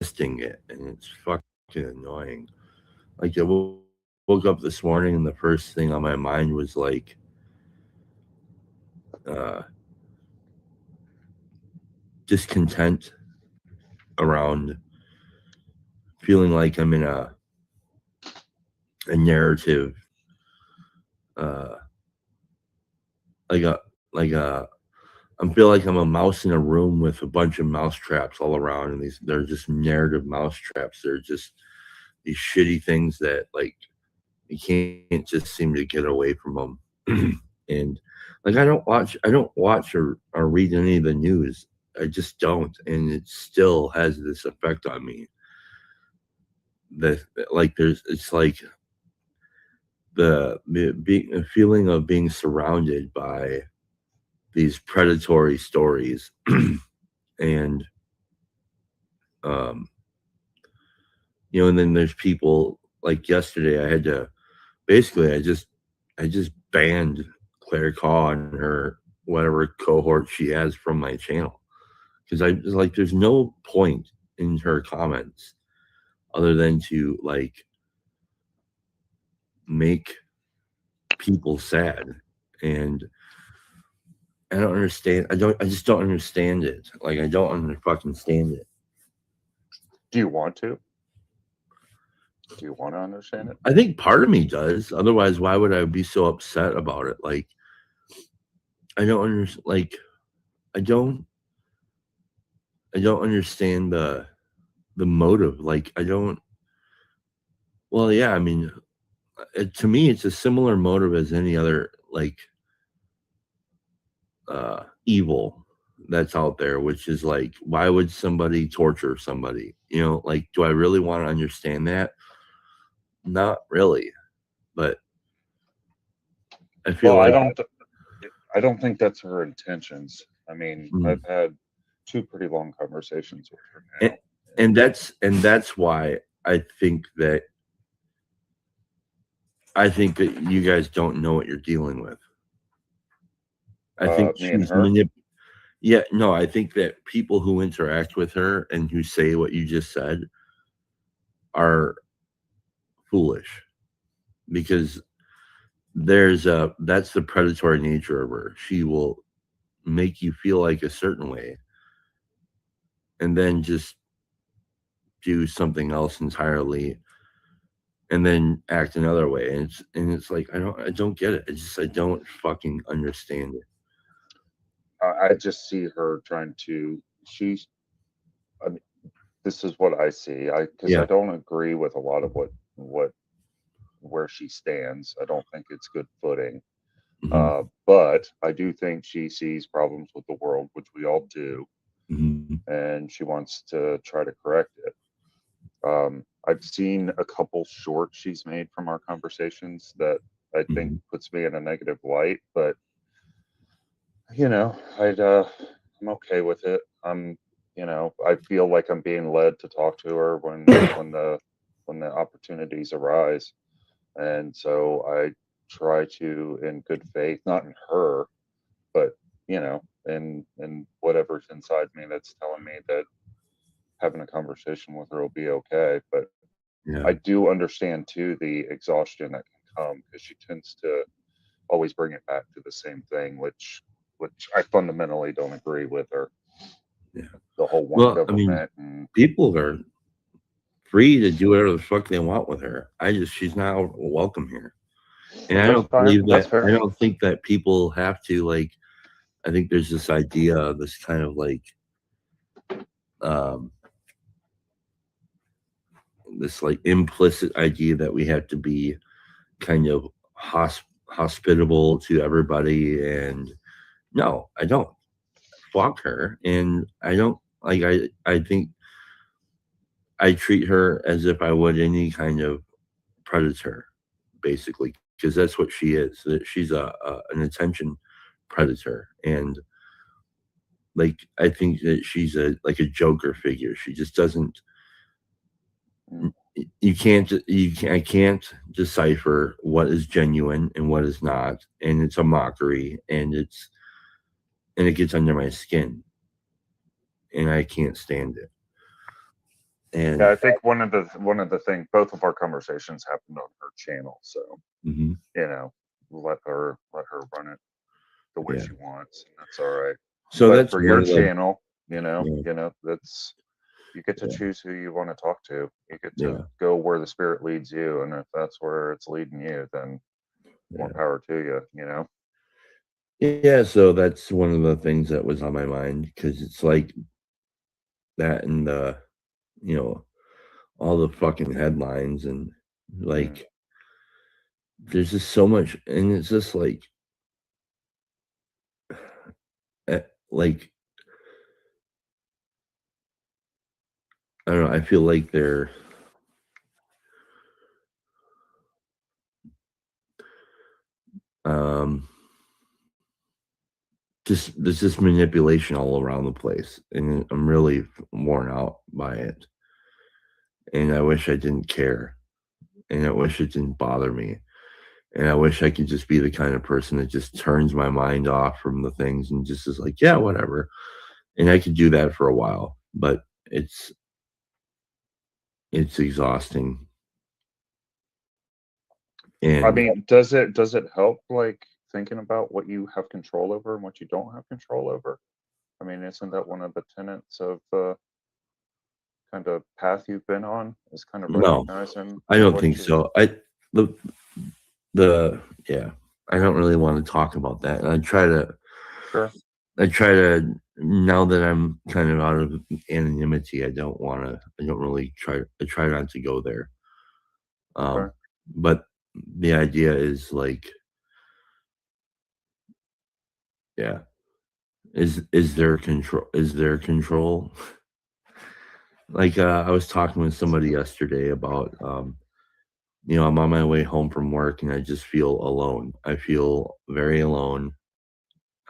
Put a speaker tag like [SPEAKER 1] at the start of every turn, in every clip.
[SPEAKER 1] resisting it, and it's fucking annoying. Like, I woke up this morning, and the first thing on my mind was like, uh, discontent around feeling like I'm in a narrative, uh, like a I feel like I'm a mouse in a room with a bunch of mouse traps all around, and they're just narrative mouse traps. They're just these shitty things that like you can't just seem to get away from them. And like I don't watch or read any of the news. I just don't, and it still has this effect on me. That like there's it's like the feeling of being surrounded by these predatory stories, and um, and then there's people like yesterday. I had to basically I just banned Claire Caw and her whatever cohort she has from my channel because I was like, there's no point in her comments other than to like make people sad, and I don't understand. I just don't understand it. Like I don't fucking stand it.
[SPEAKER 2] Do you want to? Do you want to understand it?
[SPEAKER 1] I think part of me does. Otherwise, why would I be so upset about it? Like I don't understand. Like I don't. I don't understand the motive. Like I don't. Well, yeah. I mean, to me, it's a similar motive as any other like evil that's out there, which is like, why would somebody torture somebody? Like, do I really want to understand that? Not really, but I feel
[SPEAKER 2] Well,
[SPEAKER 1] like
[SPEAKER 2] I don't think that's her intentions. I mean,
[SPEAKER 1] mm,
[SPEAKER 2] I've had two pretty long conversations with her
[SPEAKER 1] and,
[SPEAKER 2] now,
[SPEAKER 1] and
[SPEAKER 2] and
[SPEAKER 1] that's why I think that you guys don't know what you're dealing with. I think
[SPEAKER 2] me and
[SPEAKER 1] she's
[SPEAKER 2] her.
[SPEAKER 1] yeah, no, I think that people who interact with her and who say what you just said are foolish because that's the predatory nature of her. She will make you feel like a certain way and then just do something else entirely and then act another way. And it's like I don't get it. I don't fucking understand it.
[SPEAKER 2] I just see her trying to. She's. I mean, this is what I see. Because I
[SPEAKER 1] Yeah.
[SPEAKER 2] don't agree with a lot of what where she stands. I don't think it's good footing.
[SPEAKER 1] Hmm.
[SPEAKER 2] But I do think she sees problems with the world, which we all do,
[SPEAKER 1] Hmm.
[SPEAKER 2] and she wants to try to correct it. I've seen a couple shorts she's made from our conversations that I think
[SPEAKER 1] Hmm.
[SPEAKER 2] puts me in a negative light, but I'm okay with it. I feel like I'm being led to talk to her when the opportunities arise, and so I try to, in good faith, not in her, but in whatever's inside me that's telling me that having a conversation with her will be okay. But I
[SPEAKER 1] Yeah.
[SPEAKER 2] do understand too the exhaustion that can come because she tends to always bring it back to the same thing, which I fundamentally don't agree with her.
[SPEAKER 1] Yeah.
[SPEAKER 2] The whole one
[SPEAKER 1] Well, I mean,
[SPEAKER 2] government and
[SPEAKER 1] people are free to do whatever the fuck they want with her. She's not welcome here. And I
[SPEAKER 2] that's
[SPEAKER 1] don't
[SPEAKER 2] fine.
[SPEAKER 1] believe
[SPEAKER 2] That's
[SPEAKER 1] that. I
[SPEAKER 2] fair.
[SPEAKER 1] don't think that people have to like. I think there's this idea, this kind of like, um, this like implicit idea that we have to be kind of hospitable to everybody. And no, I don't. Fuck her, and I don't like. I think I treat her as if I would any kind of predator, basically, because that's what she is. That she's an attention predator, and like I think that she's a like a Joker figure. She just doesn't.
[SPEAKER 2] Mm.
[SPEAKER 1] I can't decipher what is genuine and what is not, and it's a mockery, and it gets under my skin, and I can't stand it. And
[SPEAKER 2] Yeah, I think one of the things, both of our conversations happened on her channel, so
[SPEAKER 1] mhm,
[SPEAKER 2] you know, let her run it the way
[SPEAKER 1] yeah.
[SPEAKER 2] she wants, and that's all right.
[SPEAKER 1] So
[SPEAKER 2] But
[SPEAKER 1] that's
[SPEAKER 2] for
[SPEAKER 1] one
[SPEAKER 2] your
[SPEAKER 1] of the
[SPEAKER 2] channel,
[SPEAKER 1] yeah,
[SPEAKER 2] that's you get to
[SPEAKER 1] yeah,
[SPEAKER 2] choose who you want to talk to. You get to
[SPEAKER 1] yeah,
[SPEAKER 2] go where the spirit leads you, and if that's where it's leading you, then more
[SPEAKER 1] yeah.
[SPEAKER 2] power to you. You know.
[SPEAKER 1] Yeah, so that's one of the things that was on my mind because it's like that and you know, all the fucking headlines and
[SPEAKER 2] Mm.
[SPEAKER 1] like there's just so much and it's just like I don't know, I feel like they're um just there's just manipulation all around the place and I'm really worn out by it. And I wish I didn't care. And I wish it didn't bother me. And I wish I could just be the kind of person that just turns my mind off from the things and just is like, yeah, whatever. And I could do that for a while, but it's exhausting.
[SPEAKER 2] I
[SPEAKER 1] And
[SPEAKER 2] mean, does it help like thinking about what you have control over and what you don't have control over? I mean, isn't that one of the tenets of the kind of path you've been on? Is kind of
[SPEAKER 1] no,
[SPEAKER 2] recognizing
[SPEAKER 1] I don't
[SPEAKER 2] what
[SPEAKER 1] think
[SPEAKER 2] you.
[SPEAKER 1] so. The the yeah, I don't really want to talk about that. And
[SPEAKER 2] Sure.
[SPEAKER 1] I try to now that I'm kind of out of anonymity, I don't really I try not to go there.
[SPEAKER 2] Sure.
[SPEAKER 1] But the idea is like, yeah, is there control? Like I was talking with somebody yesterday about you know, I'm on my way home from work and I just feel alone. I feel very alone.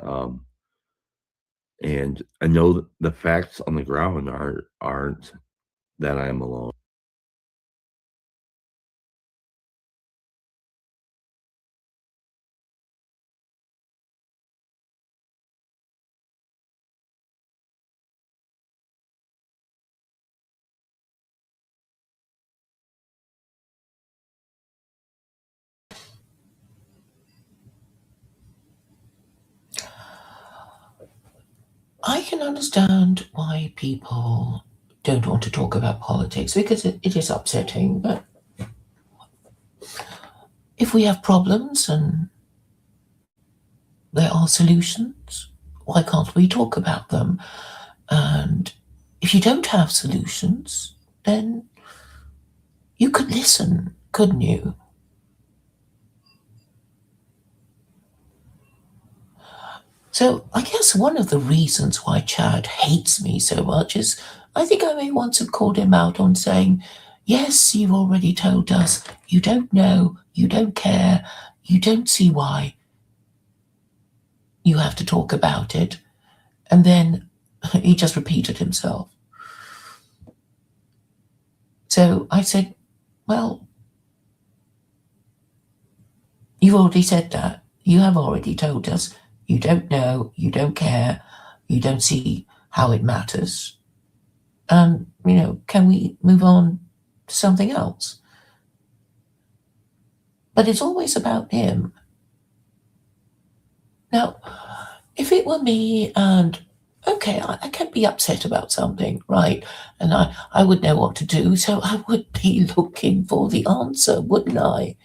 [SPEAKER 1] Um and I know the facts on the ground aren't that I'm alone.
[SPEAKER 3] I can understand why people don't want to talk about politics because it is upsetting. But if we have problems and there are solutions, why can't we talk about them? And if you don't have solutions, then you could listen, couldn't you? So I guess one of the reasons why Chad hates me so much is I think I may once have called him out on saying, yes, you've already told us, you don't know, you don't care, you don't see why you have to talk about it. And then he just repeated himself. So I said, well, you've already said that. You have already told us. You don't know, you don't care, you don't see how it matters. Can we move on to something else? But it's always about him. Now, if it were me and okay, I can be upset about something, right? And I would know what to do, so I would be looking for the answer, wouldn't I?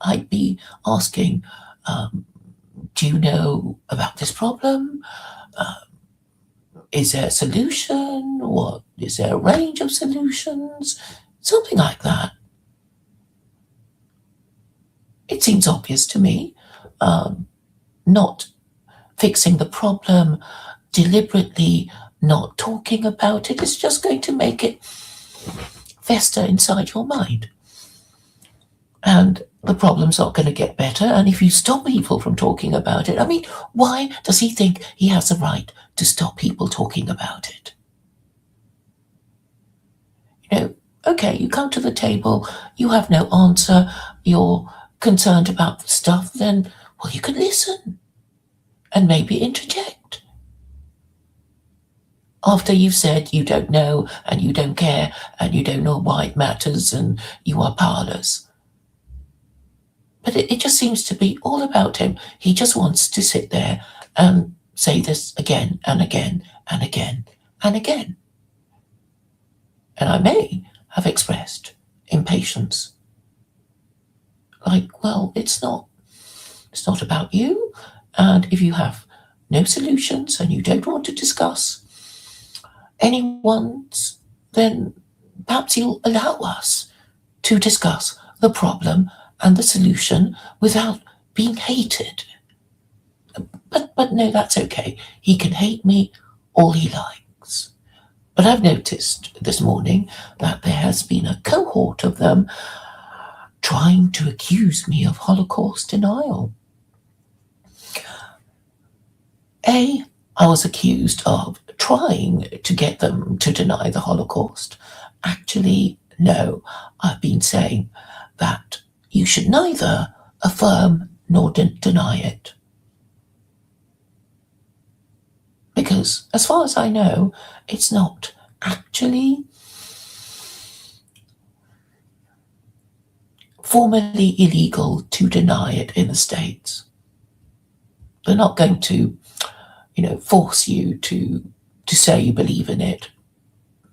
[SPEAKER 3] I'd be asking, um, do you know about this problem? Is there a solution? What is there a range of solutions? Something like that. It seems obvious to me. Not fixing the problem, deliberately not talking about it is just going to make it fester inside your mind. And the problem's not going to get better. And if you stop people from talking about it, I mean, why does he think he has the right to stop people talking about it? Okay, you come to the table, you have no answer, you're concerned about the stuff, then, well, you can listen and maybe interject. after you've said you don't know and you don't care and you don't know why it matters and you are powerless. But it just seems to be all about him. He just wants to sit there and say this again and again and again and again. And I may have expressed impatience. Like, well, it's not about you. And if you have no solutions and you don't want to discuss anyone's, then perhaps you'll allow us to discuss the problem and the solution without being hated. But no, that's okay. He can hate me all he likes. But I've noticed this morning that there has been a cohort of them trying to accuse me of Holocaust denial. I was accused of trying to get them to deny the Holocaust. Actually, no, I've been saying that you should neither affirm nor deny it. Because, as far as I know, it's not actually formally illegal to deny it in the States. They're not going to, force you to say you believe in it.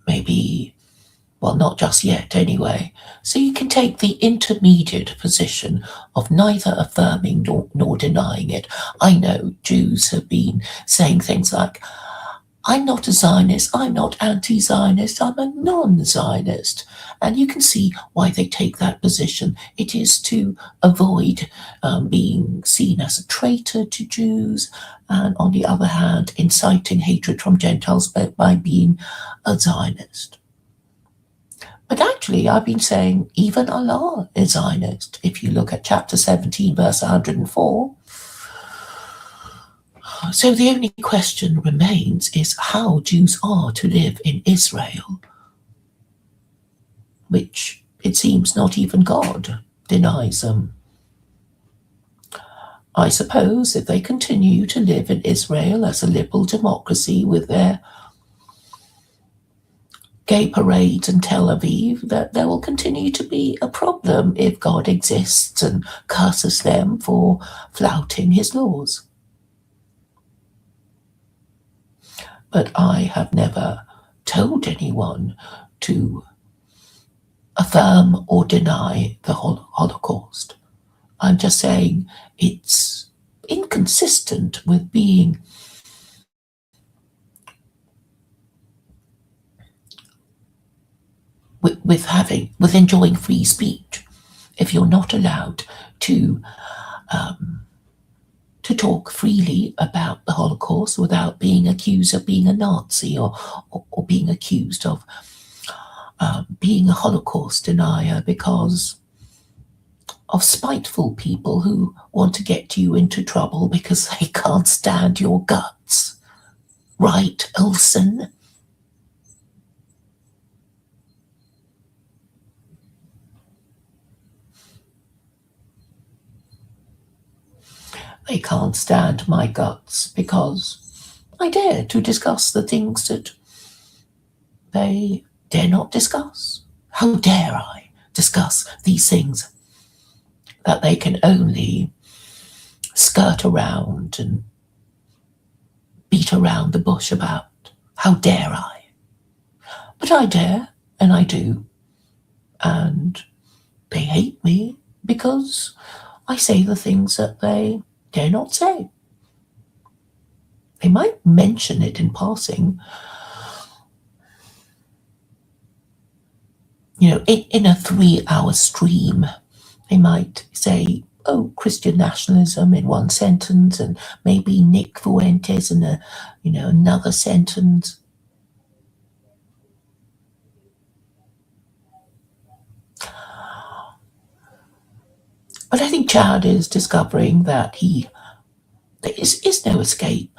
[SPEAKER 3] Maybe, well, not just yet anyway. So you can take the intermediate position of neither affirming nor denying it. I know Jews have been saying things like, I'm not a Zionist, I'm not anti-Zionist, I'm a non-Zionist. And you can see why they take that position. It is to avoid being seen as a traitor to Jews, and on the other hand, inciting hatred from Gentiles by being a Zionist. But actually, I've been saying even Allah is Zionist. If you look at chapter 17, verse 104, so the only question remains is how Jews are to live in Israel, which it seems not even God denies them. I suppose if they continue to live in Israel as a liberal democracy with their gay parades in Tel Aviv, that there will continue to be a problem if God exists and curses them for flouting his laws. But I have never told anyone to affirm or deny the Holocaust. I'm just saying it's inconsistent with being with enjoying free speech if you're not allowed to talk freely about the Holocaust without being accused of being a Nazi or being accused of being a Holocaust denier because of spiteful people who want to get you into trouble because they can't stand your guts. Right, Olsen? They can't stand my guts because I dare to discuss the things that they dare not discuss. How dare I discuss these things that they can only skirt around and beat around the bush about? How dare I? But I dare, and I do. And they hate me because I say the things that they dare not say. They might mention it in passing. In a 3-hour stream, they might say, oh, Christian nationalism in one sentence, and maybe Nick Fuentes in another sentence. But I think Chad is discovering that there is no escape.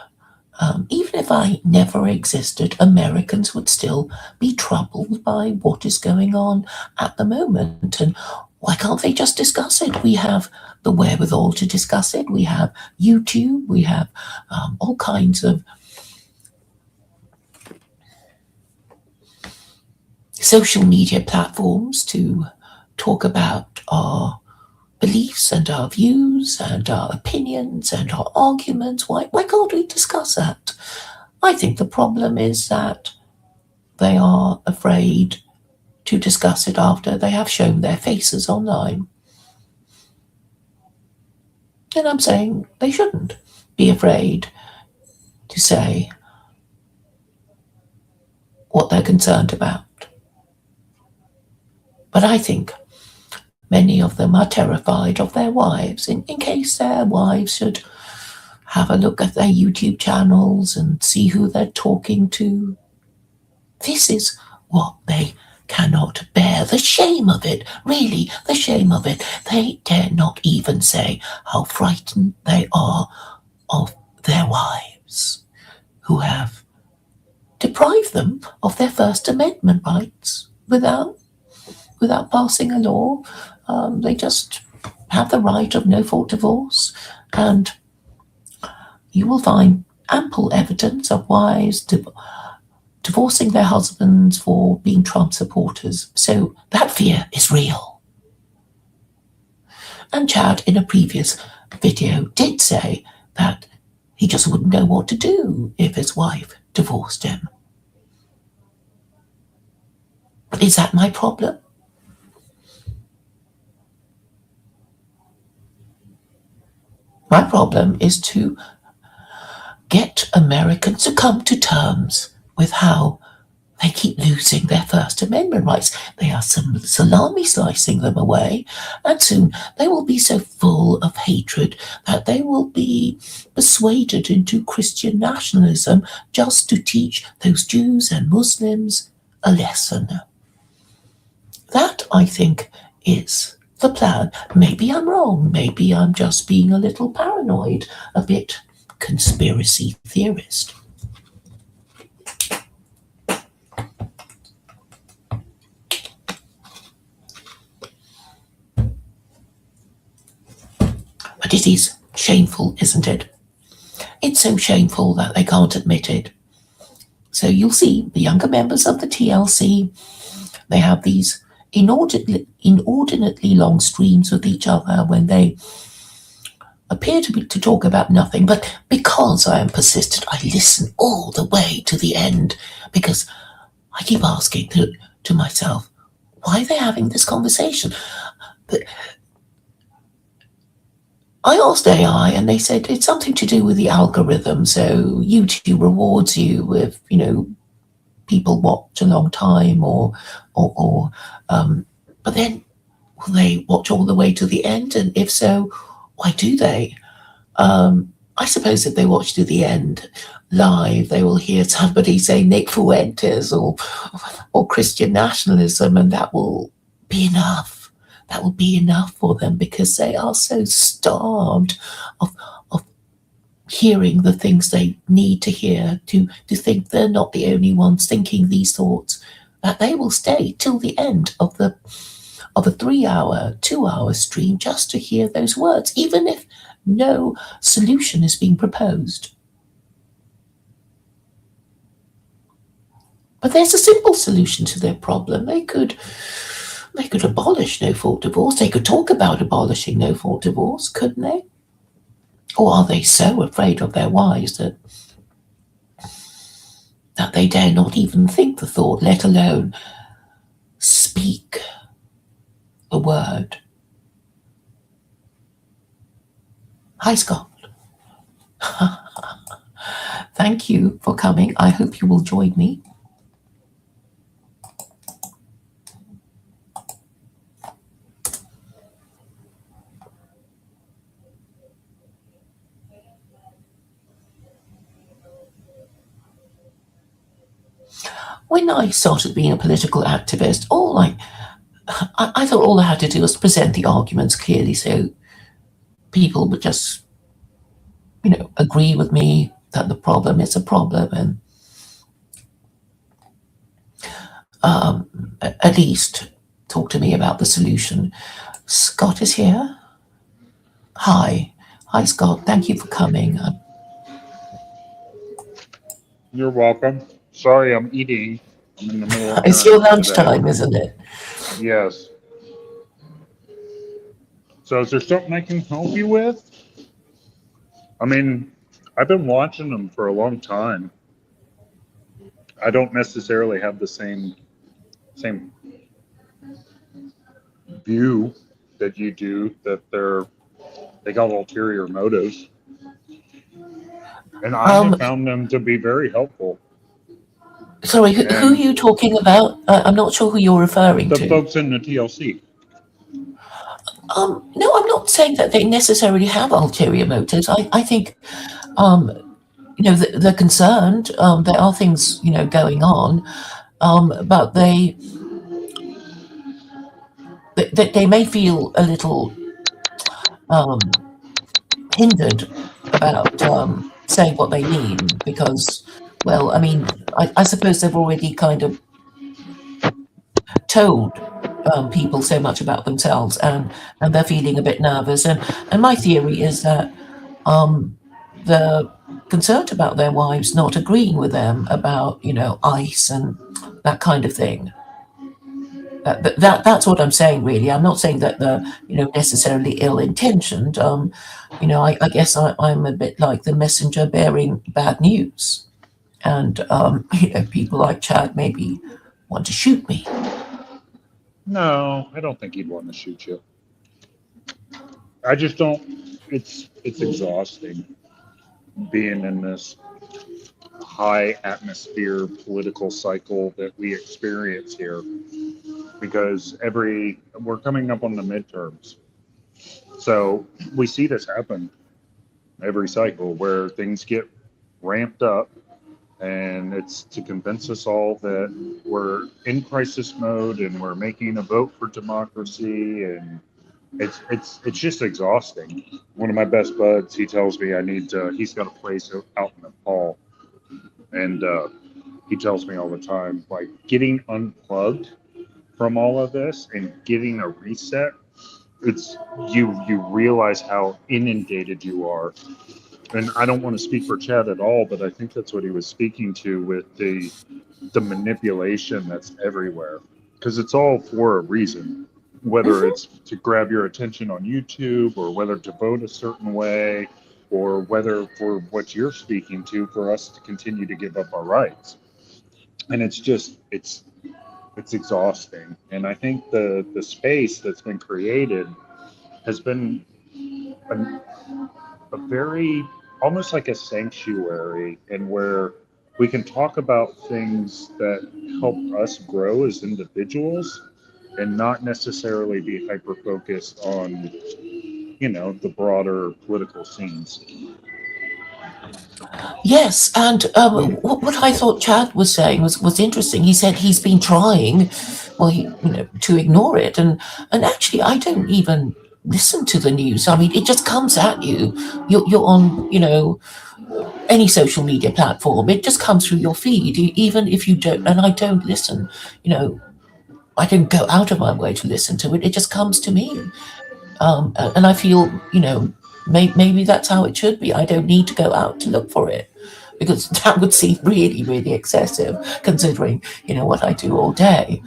[SPEAKER 3] Even if I never existed, Americans would still be troubled by what is going on at the moment. And why can't they just discuss it? We have the wherewithal to discuss it. We have YouTube. We have all kinds of social media platforms to talk about our beliefs and our views and our opinions and our arguments. Why can't we discuss that? I think the problem is that they are afraid to discuss it after they have shown their faces online. And I'm saying they shouldn't be afraid to say what they're concerned about. But I think many of them are terrified of their wives, in case their wives should have a look at their YouTube channels and see who they're talking to. This is what they cannot bear. The shame of it, really, the shame of it. They dare not even say how frightened they are of their wives, who have deprived them of their First Amendment rights without passing a law. They just have the right of no-fault divorce, and you will find ample evidence of wives divorcing their husbands for being Trump supporters. So that fear is real. And Chad, in a previous video, did say that he just wouldn't know what to do if his wife divorced him. But is that my problem? My problem is to get Americans to come to terms with how they keep losing their First Amendment rights. They are salami slicing them away, and soon they will be so full of hatred that they will be persuaded into Christian nationalism just to teach those Jews and Muslims a lesson. That, I think, is the plan. Maybe I'm wrong. Maybe I'm just being a little paranoid, a bit conspiracy theorist. But it is shameful, isn't it? It's so shameful that they can't admit it. So you'll see the younger members of the TLC, they have these inordinately long streams with each other when they appear to talk about nothing. But because I am persistent, I listen all the way to the end, because I keep asking to myself, why are they having this conversation? But I asked AI and they said it's something to do with the algorithm. So YouTube rewards you with, people watch a long time but then will they watch all the way to the end? And if so, why do they? I suppose if they watch to the end live, they will hear somebody say Nick Fuentes or Christian nationalism, and that will be enough. That will be enough for them, because they are so starved of hearing the things they need to hear to think they're not the only ones thinking these thoughts, that they will stay till the end of a 3-hour, 2-hour stream just to hear those words, even if no solution is being proposed. But there's a simple solution to their problem. They could abolish no-fault divorce. They could talk about abolishing no-fault divorce, couldn't they? Or are they so afraid of their wives that they dare not even think the thought, let alone speak the word? Hi, Scott. Thank you for coming. I hope you will join me. When I started being a political activist, I thought all I had to do was present the arguments clearly, so people would just, agree with me that the problem is a problem, and at least talk to me about the solution. Scott is here. Hi, Scott. Thank you for coming.
[SPEAKER 2] You're welcome. Sorry, I'm eating. I'm in the middle of
[SPEAKER 3] It's your
[SPEAKER 2] errands today.
[SPEAKER 3] lunchtime, isn't it?
[SPEAKER 2] Yes. So is there something I can help you with? I mean, I've been watching them for a long time. I don't necessarily have the same view that you do, that they got ulterior motives. And I
[SPEAKER 3] Um,
[SPEAKER 2] have found them to be very helpful.
[SPEAKER 3] Sorry, who are
[SPEAKER 2] And
[SPEAKER 3] you talking about? I'm not sure who you're referring
[SPEAKER 2] the
[SPEAKER 3] to.
[SPEAKER 2] folks in the TLC.
[SPEAKER 3] No, I'm not saying that they necessarily have ulterior motives. I think, they're concerned. There are things, going on, but they may feel a little hindered about saying what they mean because, well, I mean, I suppose they've already kind of told people so much about themselves, and they're feeling a bit nervous. And my theory is that they're concerned about their wives not agreeing with them about, ICE and that kind of thing. That's what I'm saying, really. I'm not saying that they're, necessarily ill-intentioned. I guess I'm a bit like the messenger bearing bad news, and people like Chad maybe want to shoot me.
[SPEAKER 2] No, I don't think he'd want to shoot you. I just don't. It's exhausting being in this high atmosphere political cycle that we experience here, because we're coming up on the midterms, so we see this happen every cycle where things get ramped up, and it's to convince us all that we're in crisis mode and we're making a vote for democracy, and it's just exhausting. One of my best buds, he tells me he's got a place out in Nepal, and he tells me all the time, like, getting unplugged from all of this and getting a reset, it's you realize how inundated you are. And I don't want to speak for Chad at all, but I think that's what he was speaking to with the manipulation that's everywhere, because it's all for a reason, whether it's to grab your attention on YouTube, or whether to vote a certain way, or whether for what you're speaking to, for us to continue to give up our rights. And it's exhausting. And I think the space that's been created has been a very, almost like a sanctuary, and where we can talk about things that help us grow as individuals, and not necessarily be hyper focused on, the broader political scenes.
[SPEAKER 3] Yes, and what I thought Chad was saying was interesting. He said he's been trying, well, to ignore it, and actually, I don't even listen to the news. I mean, it just comes at you. You're on, any social media platform. It just comes through your feed, even if you don't. And I don't listen. I don't go out of my way to listen to it. It just comes to me, and I feel, maybe that's how it should be. I don't need to go out to look for it, because that would seem really, really excessive, considering what I do all day.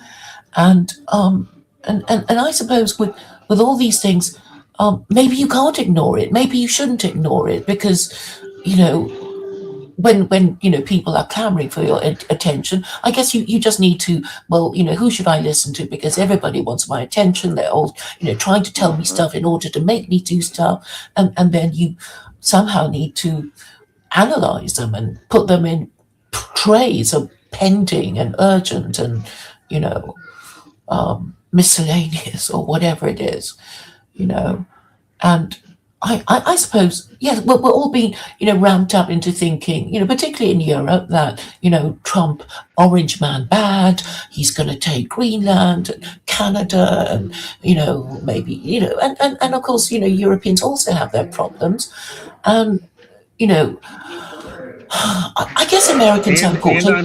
[SPEAKER 3] And I suppose with all these things, maybe you can't ignore it. Maybe you shouldn't ignore it, because when people are clamoring for your attention, I guess you just need to, well, who should I listen to, because everybody wants my attention. They're all trying to tell me stuff in order to make me do stuff, and then you somehow need to analyze them and put them in trays of pending and urgent and miscellaneous, or whatever it is, and I suppose, yes, we're all being, ramped up into thinking, particularly in Europe, that, Trump, orange man bad, he's going to take Greenland, and Canada, and, maybe, and of course, Europeans also have their problems. And, I guess Americans have also.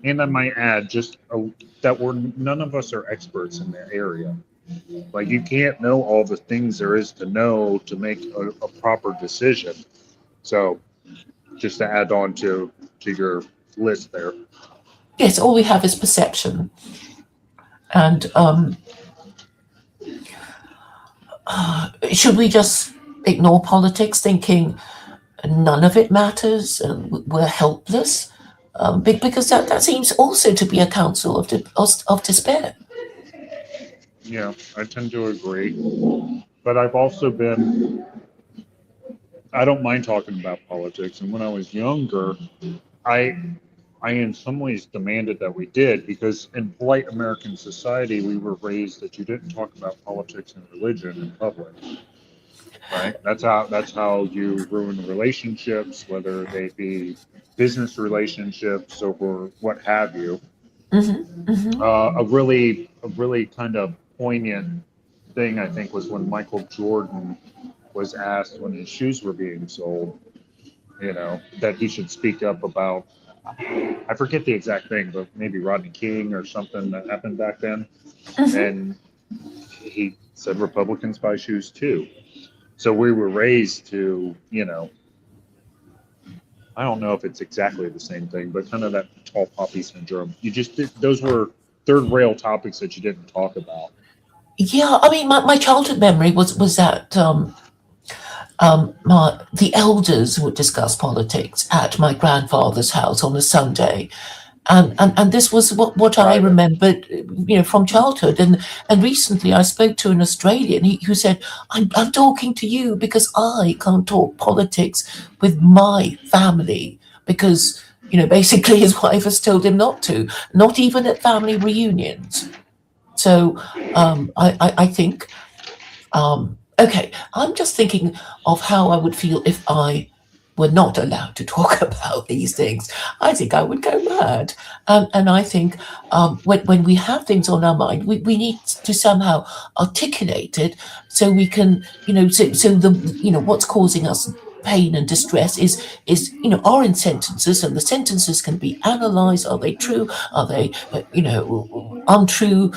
[SPEAKER 2] And I might add just that none of us are experts in the area. Like, you can't know all the things there is to know to make a proper decision. So, just to add on to your list there.
[SPEAKER 3] Yes, all we have is perception. And should we just ignore politics, thinking none of it matters and we're helpless? Because that seems also to be a counsel of despair.
[SPEAKER 4] Yeah, I tend to agree. But I've also been, I don't mind talking about politics. And when I was younger, I, I in some ways demanded that we did because in polite American society, we were raised that you didn't talk about politics and religion in public. Right? That's how you ruin relationships, whether they be business relationships or what have you. A really kind of poignant thing I think was when Michael Jordan was asked when his shoes were being sold, that he should speak up about, I forget the exact thing, but maybe Rodney King or something that happened back then. And he said Republicans buy shoes too. So we were raised to, I don't know if it's exactly the same thing, but kind of that tall poppy syndrome. Those were third rail topics that you didn't talk about.
[SPEAKER 3] Yeah, I mean, my childhood memory was that the elders would discuss politics at my grandfather's house on a Sunday. And this was what I
[SPEAKER 4] Right.
[SPEAKER 3] remembered, from childhood. And recently I spoke to an Australian who said, I'm talking to you because I can't talk politics with my family because, basically his wife has told him not to, not even at family reunions. So I think, okay, I'm just thinking of how I would feel if I were not allowed to talk about these things. I think I would go mad. And I think when we have things on our mind, we need to somehow articulate it so we can, so what's causing us pain and distress is are in sentences, and the sentences can be analyzed. Are they true? Are they untrue?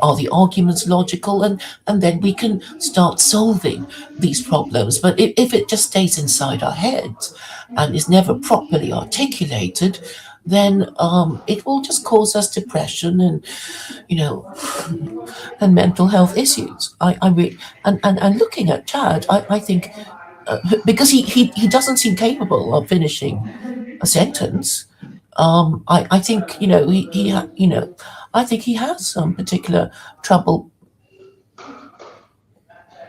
[SPEAKER 3] Are the arguments logical? And then we can start solving these problems. But if it just stays inside our heads and is never properly articulated, then it will just cause us depression and and mental health issues. And looking at Chad, I think because he doesn't seem capable of finishing a sentence. I think I think he has some particular trouble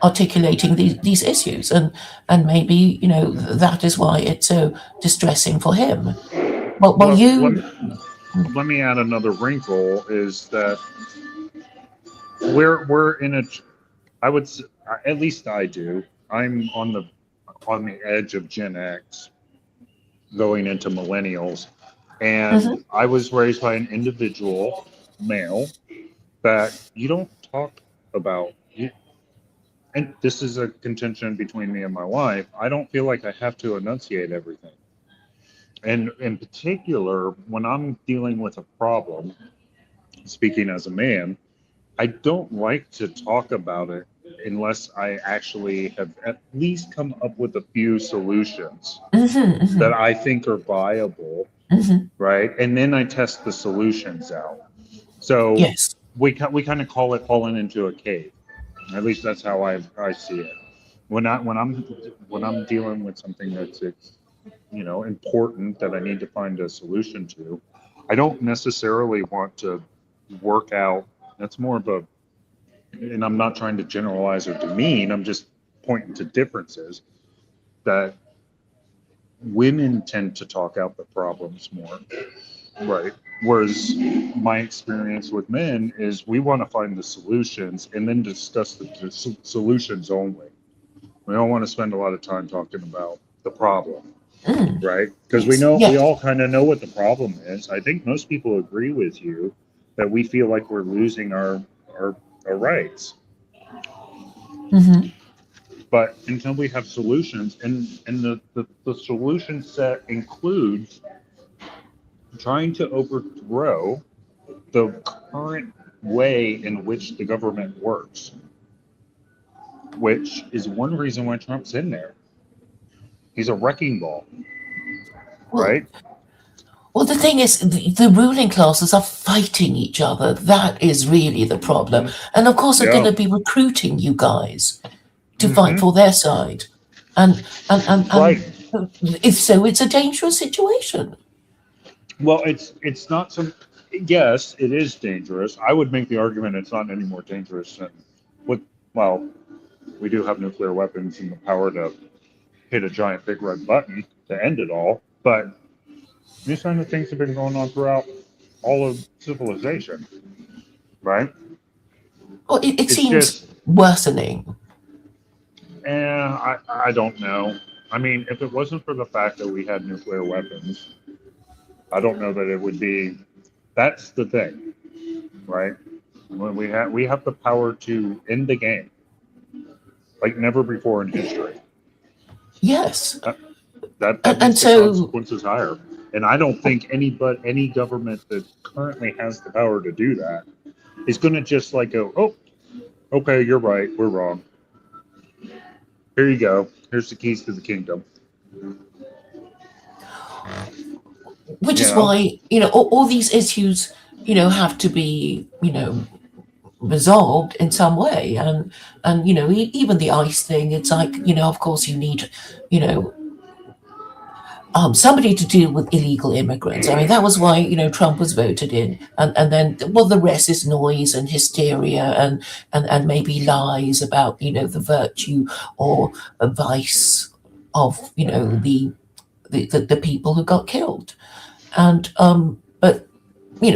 [SPEAKER 3] articulating these issues, and maybe that is why it's so distressing for him. Well,
[SPEAKER 4] Well,
[SPEAKER 3] you.
[SPEAKER 4] let me add another wrinkle is that we're in a, I would at least I do. I'm on the edge of Gen X going into millennials. And
[SPEAKER 3] Mhm.
[SPEAKER 4] I was raised by an individual male that you don't talk about. And this is a contention between me and my wife. I don't feel like I have to enunciate everything. And in particular, when I'm dealing with a problem, speaking as a man, I don't like to talk about it unless I actually have at least come up with a few solutions that I think are viable, right? And then I test the solutions out. So
[SPEAKER 3] Yes.
[SPEAKER 4] we kind of call it falling into a cave. At least that's how I see it. When I'm dealing with something that's important that I need to find a solution to, I don't necessarily want to work out. That's more of a, and I'm not trying to generalize or demean. I'm just pointing to differences that women tend to talk out the problems more, right? Whereas my experience with men is we want to find the solutions and then discuss the solutions only. We don't want to spend a lot of time talking about the problem,
[SPEAKER 3] Mm.
[SPEAKER 4] right? Because
[SPEAKER 3] Yes.
[SPEAKER 4] we
[SPEAKER 3] Yes.
[SPEAKER 4] all kind of know what the problem is. I think most people agree with you that we feel like we're losing our rights.
[SPEAKER 3] Hmm.
[SPEAKER 4] But until we have solutions, and the solution set includes trying to overthrow the current way in which the government works, which is one reason why Trump's in there. He's a wrecking ball,
[SPEAKER 3] Well,
[SPEAKER 4] right?
[SPEAKER 3] Well, the thing is, the ruling classes are fighting each other. That is really the problem. And of course, they're
[SPEAKER 4] Yeah.
[SPEAKER 3] going to be recruiting you guys to fight
[SPEAKER 4] Mhm.
[SPEAKER 3] for their side. And
[SPEAKER 4] Right.
[SPEAKER 3] if so, it's a dangerous situation.
[SPEAKER 4] Well, it's not some. Yes, it is dangerous. I would make the argument it's not any more dangerous than what. Well, we do have nuclear weapons and the power to hit a giant big red button to end it all, but these kind of things have been going on throughout all of civilization, right?
[SPEAKER 3] Well, it
[SPEAKER 4] It's
[SPEAKER 3] seems
[SPEAKER 4] just,
[SPEAKER 3] worsening.
[SPEAKER 4] I don't know. I mean, if it wasn't for the fact that we had nuclear weapons, I don't know that it would be. That's the thing, right? When we have the power to end the game like never before in history.
[SPEAKER 3] Yes.
[SPEAKER 4] That
[SPEAKER 3] And
[SPEAKER 4] makes the
[SPEAKER 3] so,
[SPEAKER 4] consequences higher. And I don't think any government that currently has the power to do that is going to just like go, oh, okay, you're right, we're wrong. Here you go. Here's the keys to the kingdom.
[SPEAKER 3] which
[SPEAKER 4] You
[SPEAKER 3] is
[SPEAKER 4] know?
[SPEAKER 3] why, all these issues, have to be, resolved in some way. And even the ICE thing, it's like, of course you need, you know, somebody to deal with illegal immigrants. I mean, that was why Trump was voted in, and then well, the rest is noise and hysteria and maybe lies about the virtue or vice of the people who got killed, and but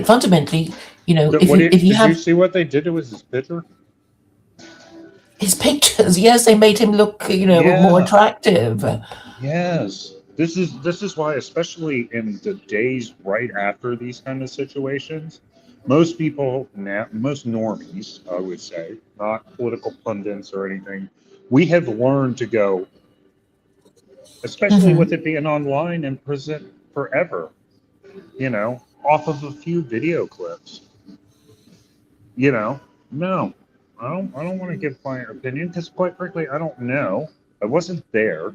[SPEAKER 3] fundamentally, if you
[SPEAKER 4] Did you
[SPEAKER 3] have
[SPEAKER 4] see what they did to his picture?
[SPEAKER 3] his pictures, yes, they made him look more
[SPEAKER 4] Yeah.
[SPEAKER 3] attractive.
[SPEAKER 4] Yes. This is why, especially in the days right after these kind of situations, most people now, most normies, I would say, not political pundits or anything, we have learned to go, especially
[SPEAKER 3] Mhm.
[SPEAKER 4] with it being online and present forever, off of a few video clips. No, I don't want to give my opinion because, quite frankly, I don't know. I wasn't there.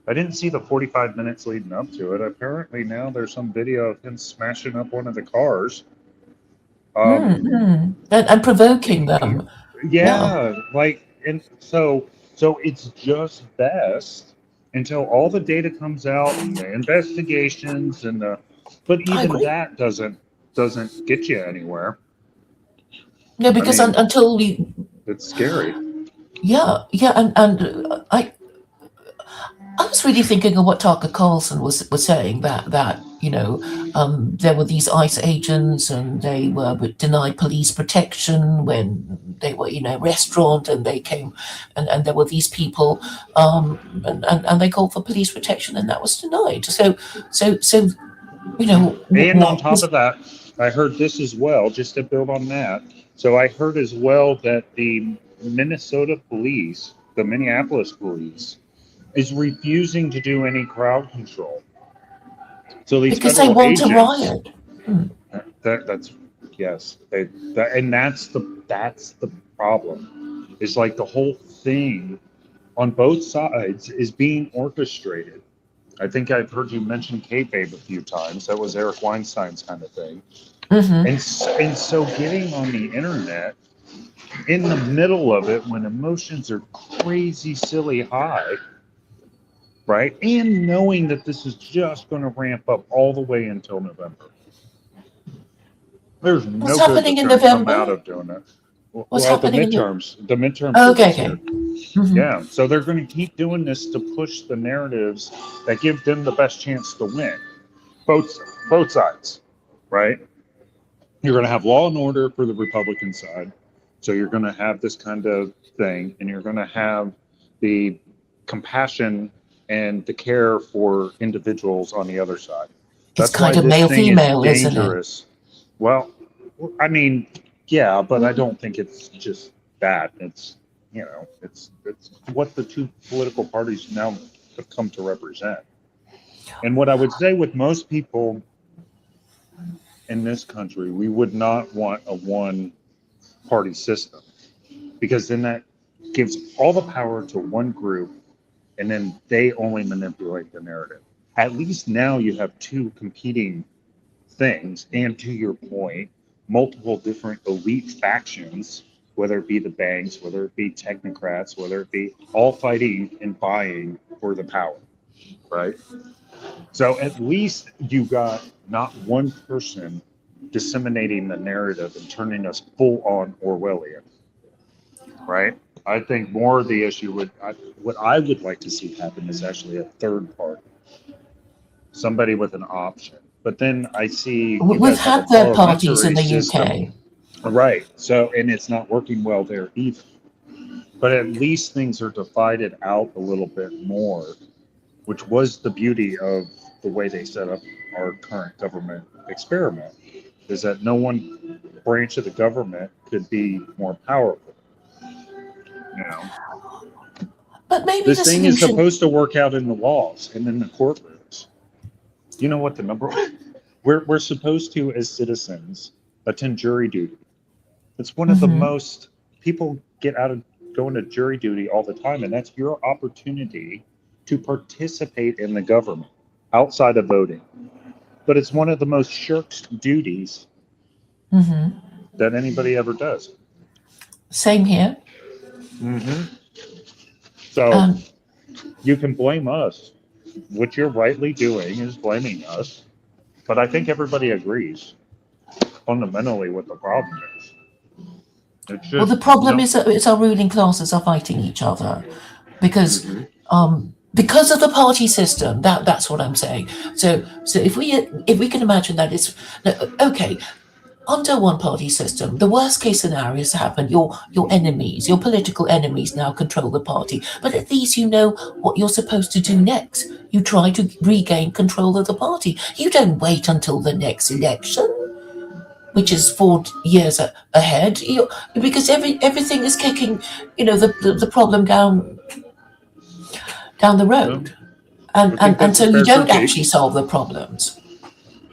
[SPEAKER 4] I didn't see the 45 minutes leading up to it. Apparently now there's some video of him smashing up one of the cars.
[SPEAKER 3] Mm-hmm. And provoking them. Yeah.
[SPEAKER 4] Yeah, like, and so it's just best until all the data comes out and the investigations and but
[SPEAKER 3] I
[SPEAKER 4] even
[SPEAKER 3] agree.
[SPEAKER 4] that doesn't get you anywhere.
[SPEAKER 3] No,
[SPEAKER 4] I
[SPEAKER 3] because
[SPEAKER 4] mean,
[SPEAKER 3] until we,
[SPEAKER 4] it's scary.
[SPEAKER 3] yeah, and I was really thinking of what Tucker Carlson was saying, that there were these ICE agents and they were denied police protection when they were in a restaurant, and they came and there were these people, and they called for police protection, and that was denied. So
[SPEAKER 4] And on
[SPEAKER 3] what
[SPEAKER 4] top
[SPEAKER 3] was
[SPEAKER 4] of that, I heard this as well, just to build on that. So I heard as well that the Minnesota police, the Minneapolis police, is refusing to do any crowd control. So these
[SPEAKER 3] because they
[SPEAKER 4] federal
[SPEAKER 3] want to
[SPEAKER 4] agents,
[SPEAKER 3] riot. Hmm.
[SPEAKER 4] that's yes, and that's the problem. Is like the whole thing on both sides is being orchestrated. I think I've heard you mention kayfabe a few times. That was Eric Weinstein's kind of thing.
[SPEAKER 3] Mm-hmm.
[SPEAKER 4] And so getting on the internet in the middle of it when emotions are crazy, silly high, right? And knowing that this is just going to ramp up all the way until November. There's
[SPEAKER 3] What's
[SPEAKER 4] no good
[SPEAKER 3] happening
[SPEAKER 4] that's
[SPEAKER 3] in
[SPEAKER 4] going to come out
[SPEAKER 3] November?
[SPEAKER 4] of doing it.
[SPEAKER 3] What's
[SPEAKER 4] Well, the
[SPEAKER 3] happening in the
[SPEAKER 4] midterms are
[SPEAKER 3] Okay,
[SPEAKER 4] this
[SPEAKER 3] okay.
[SPEAKER 4] year.
[SPEAKER 3] Mhm.
[SPEAKER 4] Yeah, so they're going to keep doing this to push the narratives that give them the best chance to win. Both sides, right? You're going to have law and order for the Republican side. So you're going to have this kind of thing, and you're going to have the compassion and the care for individuals on the other side.
[SPEAKER 3] It's
[SPEAKER 4] That's why
[SPEAKER 3] kind of
[SPEAKER 4] this
[SPEAKER 3] male
[SPEAKER 4] thing is
[SPEAKER 3] female, isn't it?
[SPEAKER 4] dangerous. Well, I mean, yeah, but I don't think it's just that. It's it's what the two political parties now have come to represent. And what I would say with most people in this country, we would not want a one party system, because then that gives all the power to one group and then they only manipulate the narrative. At least now you have two competing things. And to your point, multiple different elite factions, whether it be the banks, whether it be technocrats, whether it be all fighting and vying for the power, right? So at least you got not one person disseminating the narrative and turning us full on Orwellian, right? I think more of the issue what I would like to see happen is actually a third party, somebody with an option. But then I see you
[SPEAKER 3] We've
[SPEAKER 4] guys have
[SPEAKER 3] had
[SPEAKER 4] a
[SPEAKER 3] third parties in the
[SPEAKER 4] parliamentary
[SPEAKER 3] UK.
[SPEAKER 4] system. Right. So, and it's not working well there either. But at least things are divided out a little bit more, which was the beauty of the way they set up our current government experiment, is that no one branch of the government could be more powerful. You know,
[SPEAKER 3] But maybe
[SPEAKER 4] this
[SPEAKER 3] the
[SPEAKER 4] thing is
[SPEAKER 3] solution.
[SPEAKER 4] supposed to work out in the laws and in the courtrooms. You know what the number? We're supposed to, as citizens, attend jury duty. It's one of the
[SPEAKER 3] Mhm.
[SPEAKER 4] most people get out of going to jury duty all the time, and that's your opportunity to participate in the government outside of voting. But it's one of the most shirked duties
[SPEAKER 3] Mhm.
[SPEAKER 4] that anybody ever does.
[SPEAKER 3] Same here.
[SPEAKER 4] So
[SPEAKER 3] Um,
[SPEAKER 4] you can blame us. What you're rightly doing is blaming us. But I think everybody agrees fundamentally what the problem is. It's just,
[SPEAKER 3] well, the problem is that it's our ruling classes are fighting each other because of the party system. That's what I'm saying. So if we can imagine that it's okay. Under one party system, the worst case scenarios happen. Your enemies, your political enemies now control the party. But at least you know what you're supposed to do next. You try to regain control of the party. You don't wait until the next election, which is 4 years ahead. Because everything is kicking, the problem down the road. And so you don't actually solve the problems.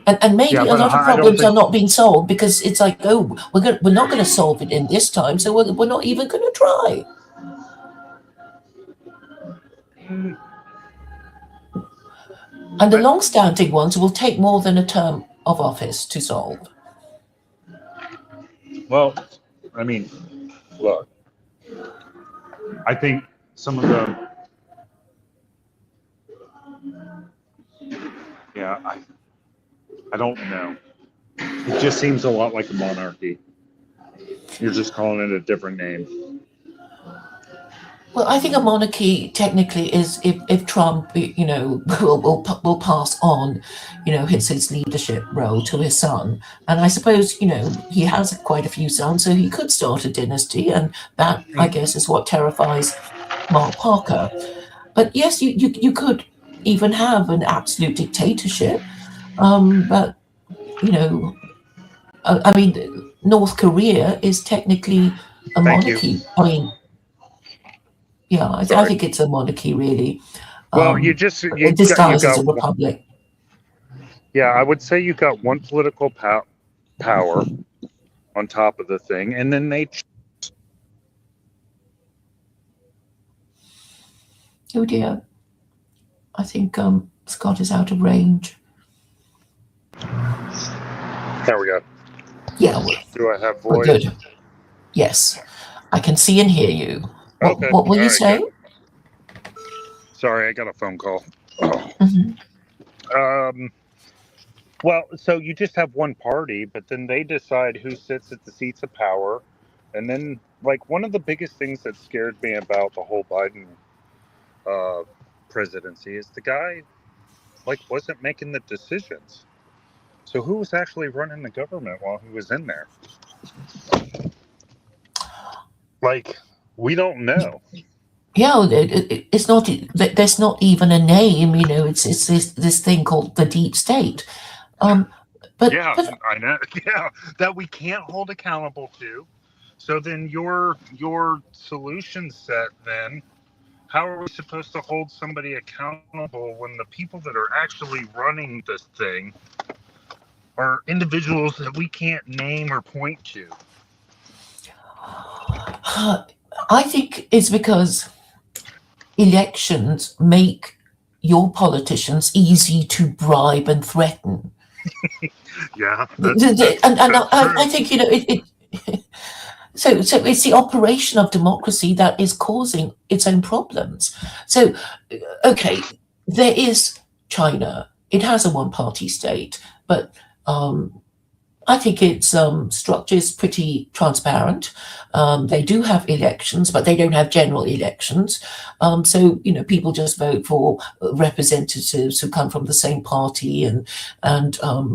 [SPEAKER 3] And maybe
[SPEAKER 4] Yeah,
[SPEAKER 3] a
[SPEAKER 4] but
[SPEAKER 3] lot of
[SPEAKER 4] I don't
[SPEAKER 3] problems
[SPEAKER 4] think-
[SPEAKER 3] are not being solved because it's like, oh, we're not going to solve it in this time, so we're not even going to try. And the long-standing ones will take more than a term of office to solve.
[SPEAKER 4] Well, I mean, look, I think some of the, yeah, I don't know. It just seems a lot like a monarchy. You're just calling it a different name.
[SPEAKER 3] Well, I think a monarchy technically is if Trump, will pass on, his leadership role to his son, and I suppose he has quite a few sons, so he could start a dynasty, and that I guess is what terrifies Mark Parker. But yes, you could even have an absolute dictatorship, but I mean, North Korea is technically a
[SPEAKER 4] Thank you.
[SPEAKER 3] monarchy. I mean. Yeah, I
[SPEAKER 4] Sorry.
[SPEAKER 3] think it's a monarchy, really.
[SPEAKER 4] Well,
[SPEAKER 3] It
[SPEAKER 4] you
[SPEAKER 3] disguises as a
[SPEAKER 4] got,
[SPEAKER 3] republic.
[SPEAKER 4] yeah, I would say you got one political power on top of the thing, and then they.
[SPEAKER 3] Oh dear. I think Scott is out of range.
[SPEAKER 4] There we go.
[SPEAKER 3] Yeah,
[SPEAKER 4] Do I have
[SPEAKER 3] we're
[SPEAKER 4] voice?
[SPEAKER 3] good. Yes, I can see and hear you.
[SPEAKER 4] Okay.
[SPEAKER 3] What were you
[SPEAKER 4] All right,
[SPEAKER 3] saying?
[SPEAKER 4] Sorry, I got a phone call.
[SPEAKER 3] Mhm.
[SPEAKER 4] Well, so you just have one party, but then they decide who sits at the seats of power. And then, like, one of the biggest things that scared me about the whole Biden presidency is the guy, like, wasn't making the decisions. So who was actually running the government while he was in there? Like, we don't know.
[SPEAKER 3] Yeah, it's not. There's not even a name. It's this thing called the deep state. But
[SPEAKER 4] I know. Yeah, that we can't hold accountable to. So then your solution set then, how are we supposed to hold somebody accountable when the people that are actually running this thing are individuals that we can't name or point to?
[SPEAKER 3] I think it's because elections make your politicians easy to bribe and threaten.
[SPEAKER 4] Yeah,
[SPEAKER 3] And
[SPEAKER 4] that's
[SPEAKER 3] I
[SPEAKER 4] true.
[SPEAKER 3] think, you know, so it's the operation of democracy that is causing its own problems. So, okay, there is China. It has a one-party state, but I think its structure is pretty transparent. They do have elections, but they don't have general elections. So you know, people just vote for representatives who come from the same party, and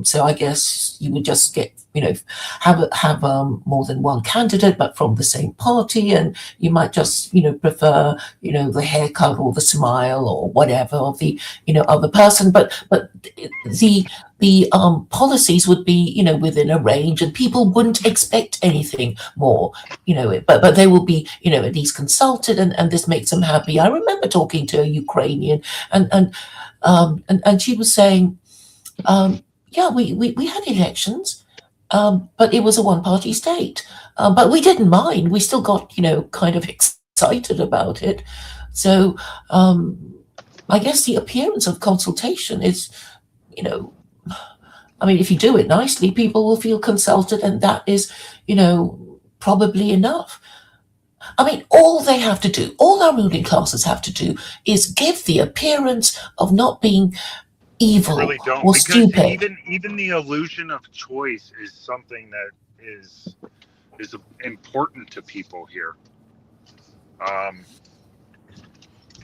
[SPEAKER 3] so I guess you would just get, you know, have more than one candidate, but from the same party, and you might just, you know, prefer, you know, the haircut or the smile or whatever of the, you know, other person, but the policies would be, you know, within a range, and people wouldn't expect anything more, you know, but they will be, you know, at least consulted, and this makes them happy. I remember talking to a Ukrainian, and she was saying, yeah, we had elections, but it was a one-party state, but we didn't mind. We still got, you know, kind of excited about it. So I guess the appearance of consultation is, you know, I mean, if you do it nicely, people will feel consulted, and that is, you know, probably enough. I mean, all they have to do, all our ruling classes have to do, is give the appearance of not being
[SPEAKER 4] They
[SPEAKER 3] evil
[SPEAKER 4] really don't,
[SPEAKER 3] or
[SPEAKER 4] because
[SPEAKER 3] stupid.
[SPEAKER 4] even the illusion of choice is something that is important to people here.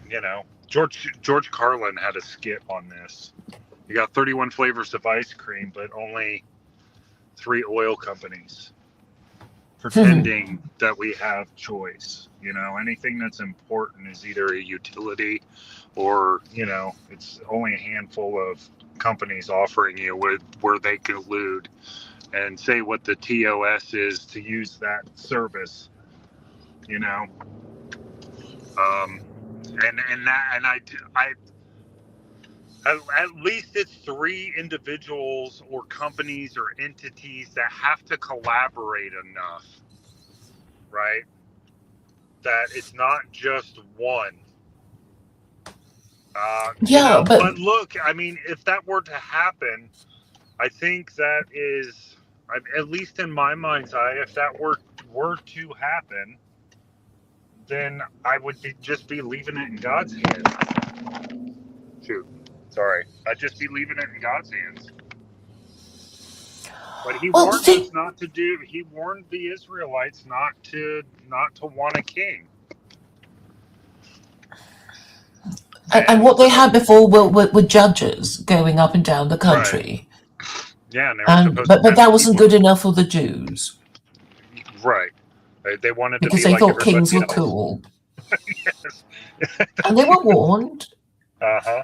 [SPEAKER 4] You know, George Carlin had a skit on this. You got 31 flavors of ice cream, but only 3 oil companies pretending that we have choice. You know, anything that's important is either a utility or, you know, it's only a handful of companies offering you where they collude and say what the TOS is to use that service, you know. At least it's 3 individuals or companies or entities that have to collaborate enough, right? That it's not just one. You
[SPEAKER 3] Yeah,
[SPEAKER 4] know,
[SPEAKER 3] but
[SPEAKER 4] but look, I mean, if that were to happen, I think that is, at least in my mind's eye, if that were to happen, then I would just be leaving it in God's hands. Shoot. Sorry. I'd just be leaving it in God's hands. But he
[SPEAKER 3] well,
[SPEAKER 4] warned us not to do. He warned the Israelites not to want a king.
[SPEAKER 3] and what they had before were judges going up and down the country.
[SPEAKER 4] Right. Yeah, and they were supposed to
[SPEAKER 3] but that
[SPEAKER 4] have
[SPEAKER 3] wasn't
[SPEAKER 4] people.
[SPEAKER 3] good enough for the Jews.
[SPEAKER 4] Right. They wanted
[SPEAKER 3] Because
[SPEAKER 4] to be
[SPEAKER 3] they
[SPEAKER 4] like
[SPEAKER 3] thought kings were
[SPEAKER 4] everybody else.
[SPEAKER 3] cool.
[SPEAKER 4] Yes.
[SPEAKER 3] And they were warned.
[SPEAKER 4] Uh-huh.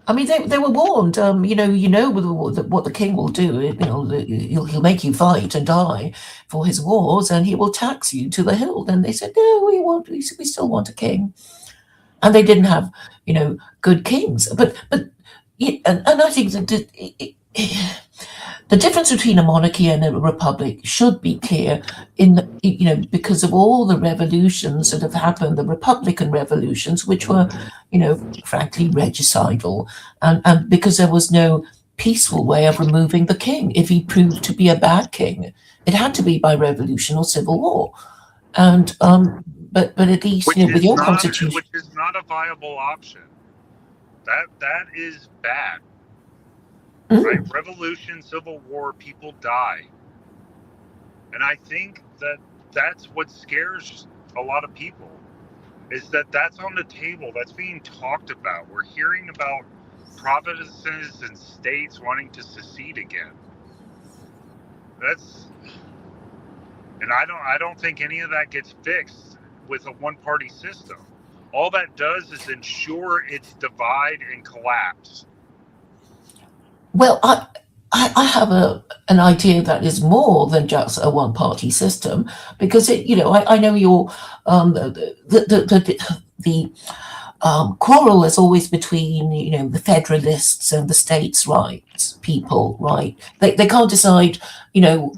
[SPEAKER 3] I mean, they were warned. You know what the king will do. You know, he'll make you fight and die for his wars, and he will tax you to the hilt. And they said, no, we won't. We still want a king. And they didn't have, you know, good kings. But and I think that the difference between a monarchy and a republic should be clear you know, because of all the revolutions that have happened, the Republican revolutions, which were, you know, frankly regicidal, and because there was no peaceful way of removing the king if he proved to be a bad king. It had to be by revolution or civil war. And but at least, you know, with your constitution,
[SPEAKER 4] which is not a viable option. That is bad. Right? Revolution, civil war, people die. And I think that that's what scares a lot of people, is that that's on the table, that's being talked about. We're hearing about provinces and states wanting to secede again. And I don't think any of that gets fixed with a one-party system. All that does is ensure its divide and collapse.
[SPEAKER 3] Well, I have an idea that is more than just a one-party system, because you know, I know your the quarrel is always between, you know, the federalists and the states' rights people, right? They can't decide, you know,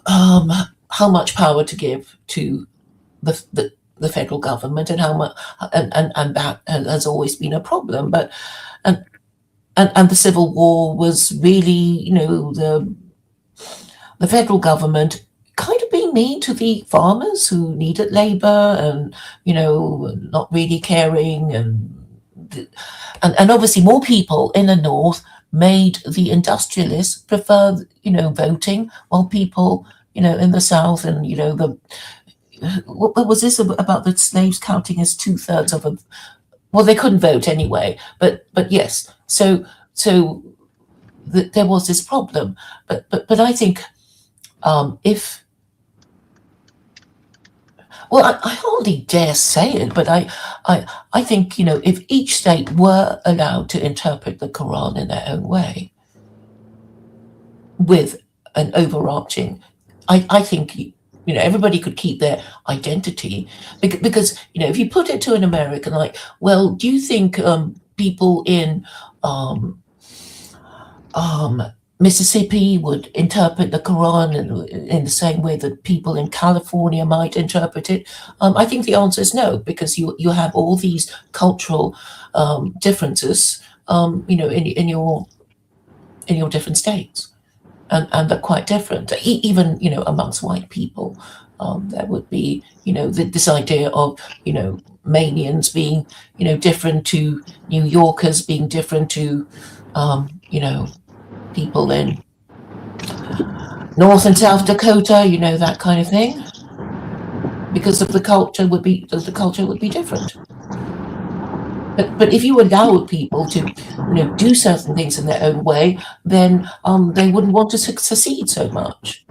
[SPEAKER 3] how much power to give to the federal government, and how much, and that has always been a problem. But and the Civil War was really, the federal government kind of being mean to the farmers who needed labor and, not really caring. And obviously more people in the North made the industrialists prefer, voting, while people, in the South and, what was this about the slaves counting as 2/3 of a, well, they couldn't vote anyway, but yes. So there was this problem, but I think if, well, I hardly dare say it, but I think, if each state were allowed to interpret the Quran in their own way, with an overarching, I think, everybody could keep their identity, because, if you put it to an American, like, well, do you think people in Mississippi would interpret the Quran in the same way that people in California might interpret it? I think the answer is no, because you have all these cultural differences, in your different states, and they're quite different. Even amongst white people, there would be this idea of Manians being different to New Yorkers, being different to people in North and South Dakota, that kind of thing, because of the culture would be different. But if you allow people to do certain things in their own way, then they wouldn't want to succeed so much.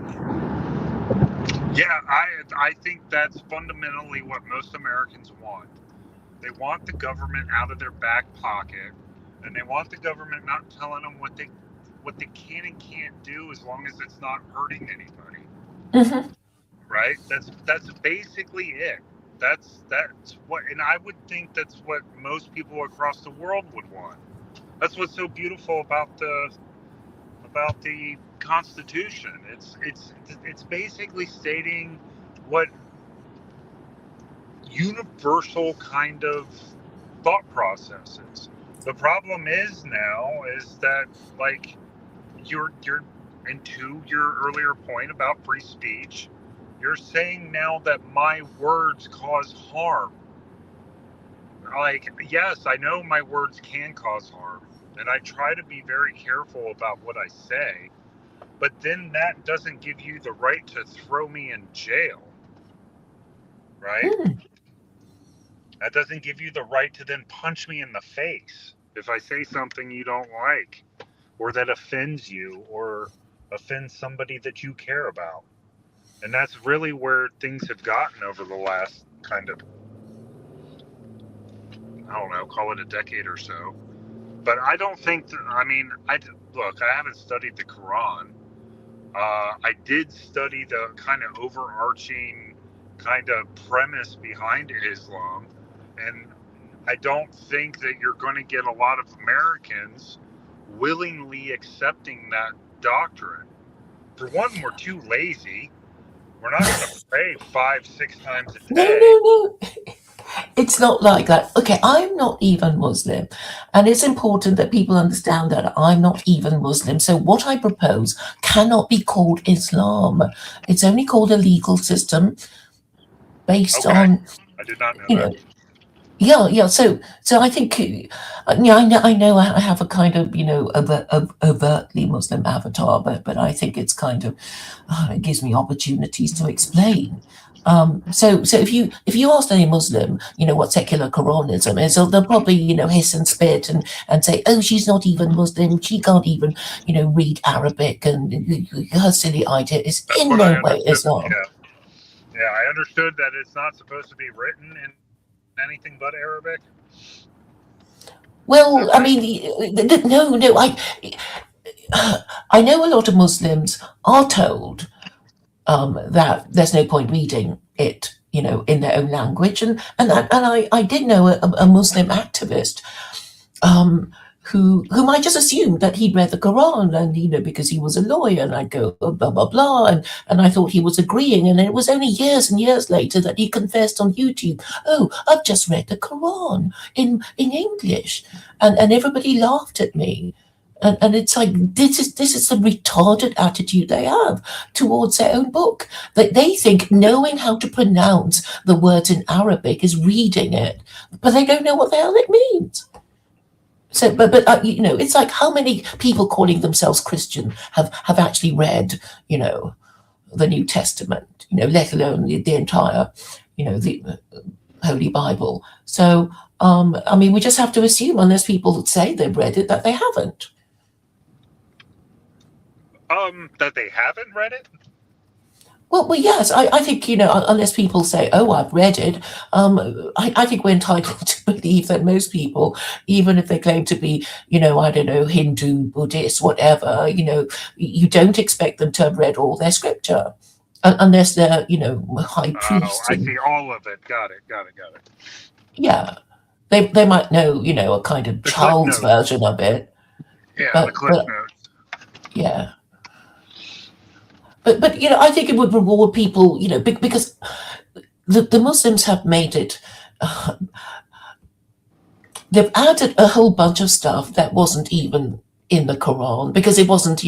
[SPEAKER 4] Yeah, I think that's fundamentally what most Americans want. They want the government out of their back pocket, and they want the government not telling them what they can and can't do, as long as it's not hurting anybody.
[SPEAKER 3] Mm-hmm.
[SPEAKER 4] Right? That's basically it. That's what, and I would think that's what most people across the world would want. That's what's so beautiful about the Constitution. It's basically stating what universal kind of thought processes. The problem is now is that, like, you're and to your earlier point about free speech, you're saying now that my words cause harm. Like, yes, I know my words can cause harm, and I try to be very careful about what I say, but then that doesn't give you the right to throw me in jail, right? That doesn't give you the right to then punch me in the face if I say something you don't like, or that offends you, or offends somebody that you care about. And that's really where things have gotten over the last kind of, I don't know, call it a decade or so. But I don't think that, look, I haven't studied the Quran. I did study the kind of overarching kind of premise behind Islam. And I don't think that you're going to get a lot of Americans willingly accepting that doctrine. For one, we're too lazy. We're not going to pray 5-6 times a day.
[SPEAKER 3] No. It's not like that. Okay, I'm not even Muslim, and it's important that people understand that I'm not even Muslim. So what I propose cannot be called Islam. It's only called a legal system based on.
[SPEAKER 4] I did not know that.
[SPEAKER 3] Yeah. So I think, I know I have a kind of, overtly Muslim avatar, but I think it's kind of, it gives me opportunities to explain. So if you ask any Muslim, what secular Quranism is, they'll probably, hiss and spit and say, oh, she's not even Muslim, she can't even, read Arabic, and her silly idea is in no way Islam.
[SPEAKER 4] Yeah, I understood that it's not supposed to be written in anything but Arabic.
[SPEAKER 3] Well, I mean, no, I know a lot of Muslims are told that there's no point reading it, in their own language, and I did know a Muslim activist whom I just assumed that he'd read the Quran, and because he was a lawyer, and I'd go blah blah blah, and I thought he was agreeing, and it was only years and years later that he confessed on YouTube, "Oh, I've just read the Quran in English," and everybody laughed at me. And it's like this is the retarded attitude they have towards their own book. They think knowing how to pronounce the words in Arabic is reading it, but they don't know what the hell it means. So, but it's like how many people calling themselves Christian have actually read, the New Testament, let alone the entire, the Holy Bible. So, I mean, we just have to assume, unless people say they've read it, that they haven't.
[SPEAKER 4] That they haven't read it?
[SPEAKER 3] Well, yes, I think, unless people say, "Oh, I've read it," I think we're entitled to believe that most people, even if they claim to be, I don't know, Hindu, Buddhist, whatever, you don't expect them to have read all their scripture, unless they're, high priests.
[SPEAKER 4] I see all of it. Got it.
[SPEAKER 3] Yeah, they might know, a kind of
[SPEAKER 4] The
[SPEAKER 3] child's
[SPEAKER 4] Cliff Notes.
[SPEAKER 3] version of it.
[SPEAKER 4] Yeah, the Cliff Notes.
[SPEAKER 3] Yeah. But I think it would reward people, because the Muslims have made it. They've added a whole bunch of stuff that wasn't even in the Quran because it wasn't,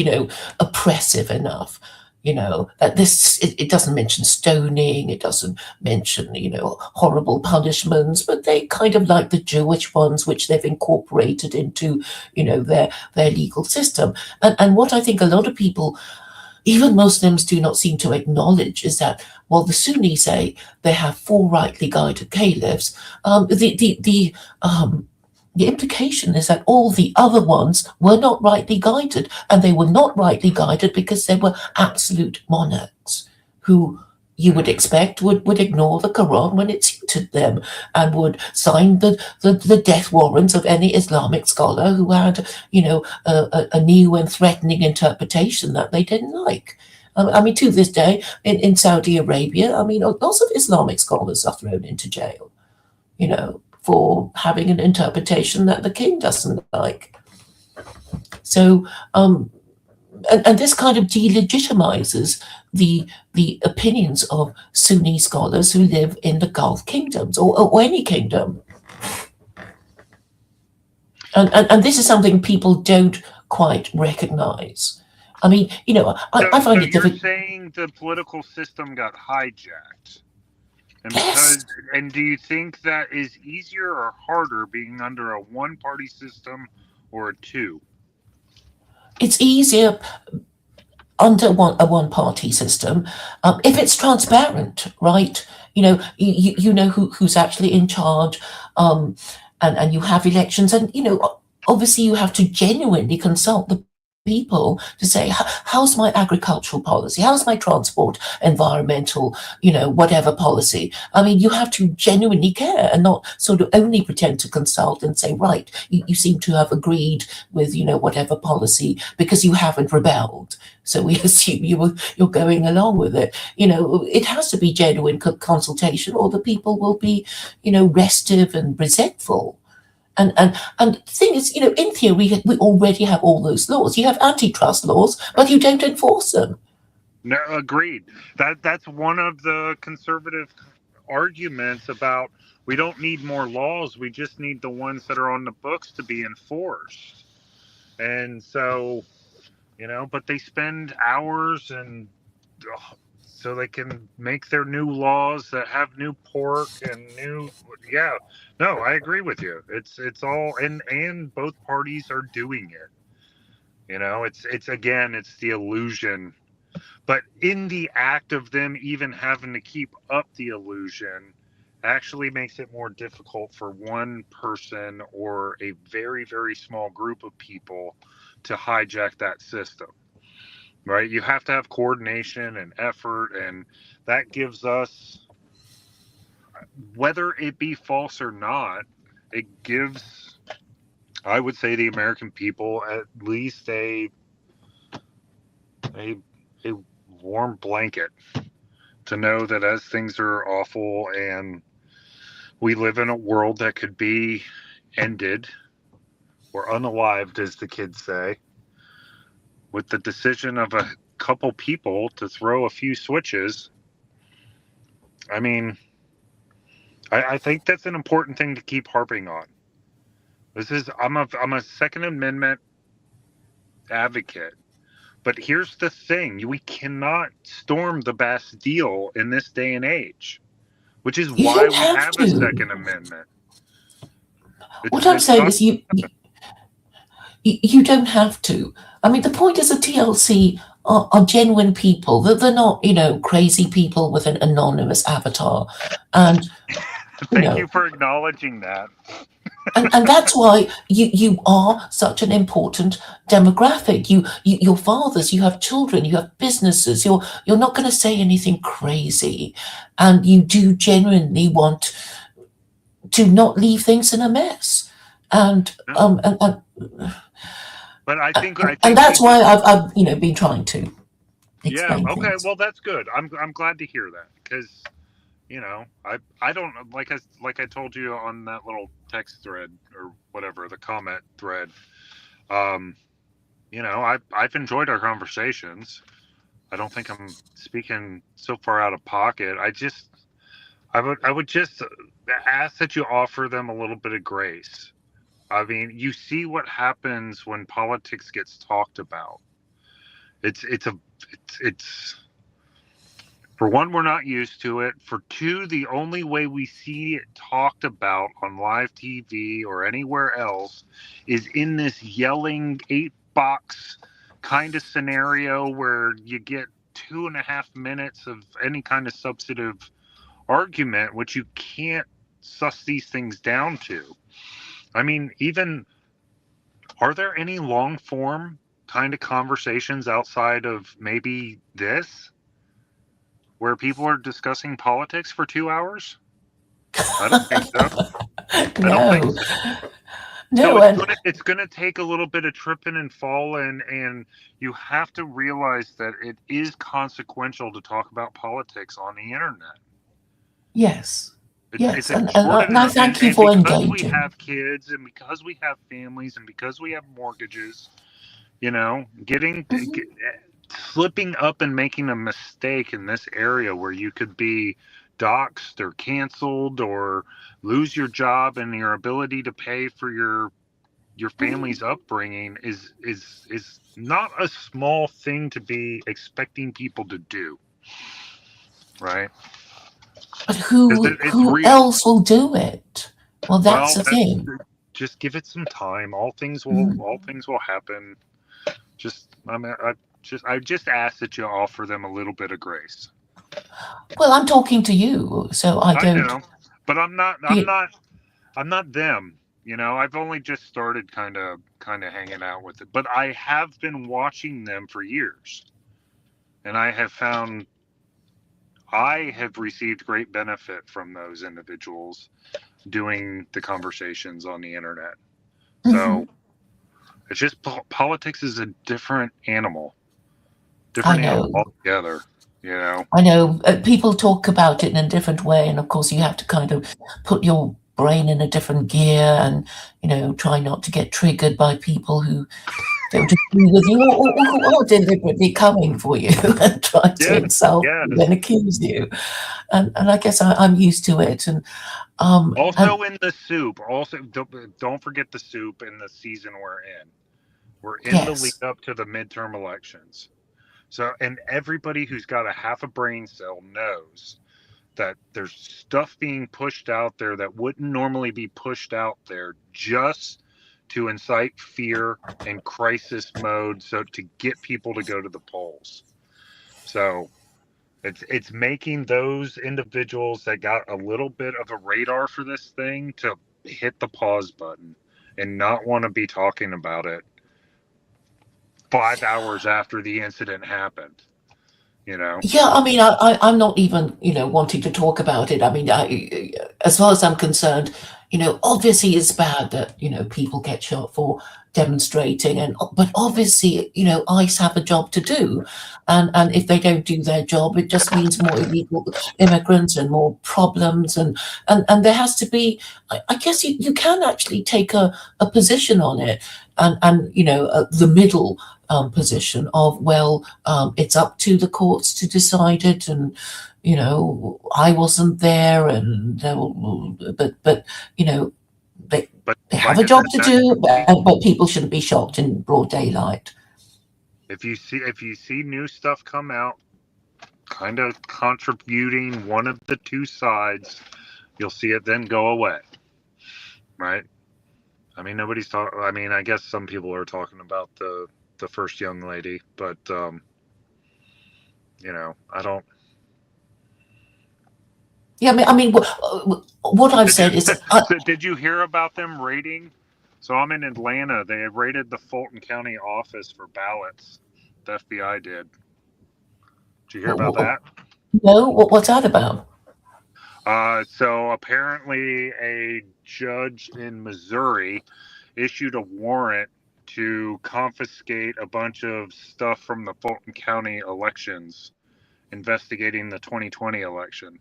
[SPEAKER 3] oppressive enough. That it doesn't mention stoning, it doesn't mention, horrible punishments, but they kind of like the Jewish ones, which they've incorporated into, their legal system. And what I think a lot of people, even Muslims, do not seem to acknowledge is that while the Sunnis say they have 4 rightly guided caliphs, the implication is that all the other ones were not rightly guided, and they were not rightly guided because they were absolute monarchs who you would expect would ignore the Quran when it suited them and would sign the death warrants of any Islamic scholar who had, a new and threatening interpretation that they didn't like. I mean, to this day, in Saudi Arabia, I mean, lots of Islamic scholars are thrown into jail, for having an interpretation that the king doesn't like. So, and this kind of delegitimizes the opinions of Sunni scholars who live in the Gulf kingdoms or any kingdom. And this is something people don't quite recognize. I mean, I find it difficult.
[SPEAKER 4] You're saying the political system got hijacked.
[SPEAKER 3] Yes.
[SPEAKER 4] And do you think that is easier or harder being under a one-party system or a two?
[SPEAKER 3] It's easier under a one-party system if it's transparent, right? You know who's actually in charge, and you have elections, and obviously you have to genuinely consult the people to say, how's my agricultural policy, how's my transport, environmental, whatever policy. I mean, you have to genuinely care and not sort of only pretend to consult and say, right, you seem to have agreed with whatever policy because you haven't rebelled, so we assume you're going along with it. It has to be genuine consultation, or the people will be restive and resentful. And the thing is, in theory, we already have all those laws. You have antitrust laws, but you don't enforce them.
[SPEAKER 4] No, agreed. That's one of the conservative arguments about we don't need more laws. We just need the ones that are on the books to be enforced. And so, but they spend hours and so they can make their new laws that have new pork and new, yeah. No, I agree with you. It's all, and both parties are doing it. It's again, it's the illusion. But in the act of them even having to keep up the illusion actually makes it more difficult for one person or a very, very small group of people to hijack that system. Right? You have to have coordination and effort, and that gives us, whether it be false or not, it gives, I would say, the American people at least a warm blanket to know that as things are awful and we live in a world that could be ended or unalived, as the kids say, with the decision of a couple people to throw a few switches. I mean, I think that's an important thing to keep harping on. I'm a Second Amendment advocate, but here's the thing: we cannot storm the Bastille in this day and age, which is
[SPEAKER 3] You
[SPEAKER 4] why
[SPEAKER 3] don't
[SPEAKER 4] we
[SPEAKER 3] have
[SPEAKER 4] have a
[SPEAKER 3] to.
[SPEAKER 4] Second Amendment.
[SPEAKER 3] What I'm
[SPEAKER 4] It's
[SPEAKER 3] saying
[SPEAKER 4] not-
[SPEAKER 3] is you don't have to. I mean, the point is the TLC are genuine people. They're not, crazy people with an anonymous avatar. And
[SPEAKER 4] Thank you for acknowledging that.
[SPEAKER 3] and that's why you are such an important demographic. Your fathers, you have children, you have businesses. You're not going to say anything crazy, and you do genuinely want to not leave things in a mess. And
[SPEAKER 4] But I think
[SPEAKER 3] and that's why I've been trying to
[SPEAKER 4] yeah,
[SPEAKER 3] explain
[SPEAKER 4] okay,
[SPEAKER 3] things.
[SPEAKER 4] well that's good. I'm glad to hear that, because I don't, like I told you on that little text thread or whatever, the comment thread. I've enjoyed our conversations. I don't think I'm speaking so far out of pocket. I would just ask that you offer them a little bit of grace. I mean, you see what happens when politics gets talked about. It's for one, we're not used to it. For two, the only way we see it talked about on live TV or anywhere else is in this yelling 8-box kind of scenario where you get 2.5 minutes of any kind of substantive argument, which you can't suss these things down to. I mean, are there any long form kind of conversations outside of maybe this, where people are discussing politics for 2 hours? I don't think so.
[SPEAKER 3] No,
[SPEAKER 4] So it's gonna take a little bit of tripping and falling, and you have to realize that it is consequential to talk about politics on the internet.
[SPEAKER 3] yes. Yes,
[SPEAKER 4] It's
[SPEAKER 3] and
[SPEAKER 4] extraordinary.
[SPEAKER 3] I thank you for
[SPEAKER 4] because
[SPEAKER 3] engaging.
[SPEAKER 4] we have kids, and because we have families, and because we have mortgages, slipping up and making a mistake in this area where you could be doxxed or canceled or lose your job and your ability to pay for your family's upbringing is not a small thing to be expecting people to do, right?
[SPEAKER 3] But who
[SPEAKER 4] real.
[SPEAKER 3] else will do it? Well, that's the thing.
[SPEAKER 4] Just give it some time. All things will happen. I just ask that you offer them a little bit of grace.
[SPEAKER 3] Well, I'm talking to you, so I don't.
[SPEAKER 4] I know, but I'm not them. I've only just started kind of hanging out with it, but I have been watching them for years, and I have found I have received great benefit from those individuals doing the conversations on the internet. So it's just politics is a different animal, animal altogether.
[SPEAKER 3] I know people talk about it in a different way, and of course you have to kind of put your brain in a different gear, and try not to get triggered by people who don't agree with you or deliberately coming for you and trying to insult you and accuse you. And I guess I'm used to it. And
[SPEAKER 4] also in the soup. Also, don't forget the soup in the season we're in. We're in the lead up to the midterm elections. So, and everybody who's got a half a brain cell knows that there's stuff being pushed out there that wouldn't normally be pushed out there just to incite fear and crisis mode, so to get people to go to the polls. So it's making those individuals that got a little bit of a radar for this thing to hit the pause button and not want to be talking about it 5 hours after the incident happened.
[SPEAKER 3] Yeah, I mean, I'm not even, wanting to talk about it. I mean, as far as I'm concerned, obviously it's bad that, people get shot for demonstrating, but obviously, ICE have a job to do, and if they don't do their job, it just means more illegal immigrants and more problems, and there has to be. I guess you can actually take a position on it, and the middle position of, well, it's up to the courts to decide it, and I wasn't there, and but they
[SPEAKER 4] But
[SPEAKER 3] they have
[SPEAKER 4] like
[SPEAKER 3] a
[SPEAKER 4] I
[SPEAKER 3] job
[SPEAKER 4] said,
[SPEAKER 3] to do, but people shouldn't be shocked in broad daylight.
[SPEAKER 4] if you see new stuff come out, kind of contributing one of the two sides, you'll see it then go away, right? I mean, nobody's talking. I mean, I guess some people are talking about the first young lady, but I don't.
[SPEAKER 3] Yeah, I mean, what I've said is,
[SPEAKER 4] So did you hear about them raiding? So I'm in Atlanta. They raided the Fulton County office for ballots. The FBI did. Did you hear about that?
[SPEAKER 3] no, what's that about?
[SPEAKER 4] So apparently a judge in Missouri issued a warrant to confiscate a bunch of stuff from the Fulton County elections, investigating the 2020 election.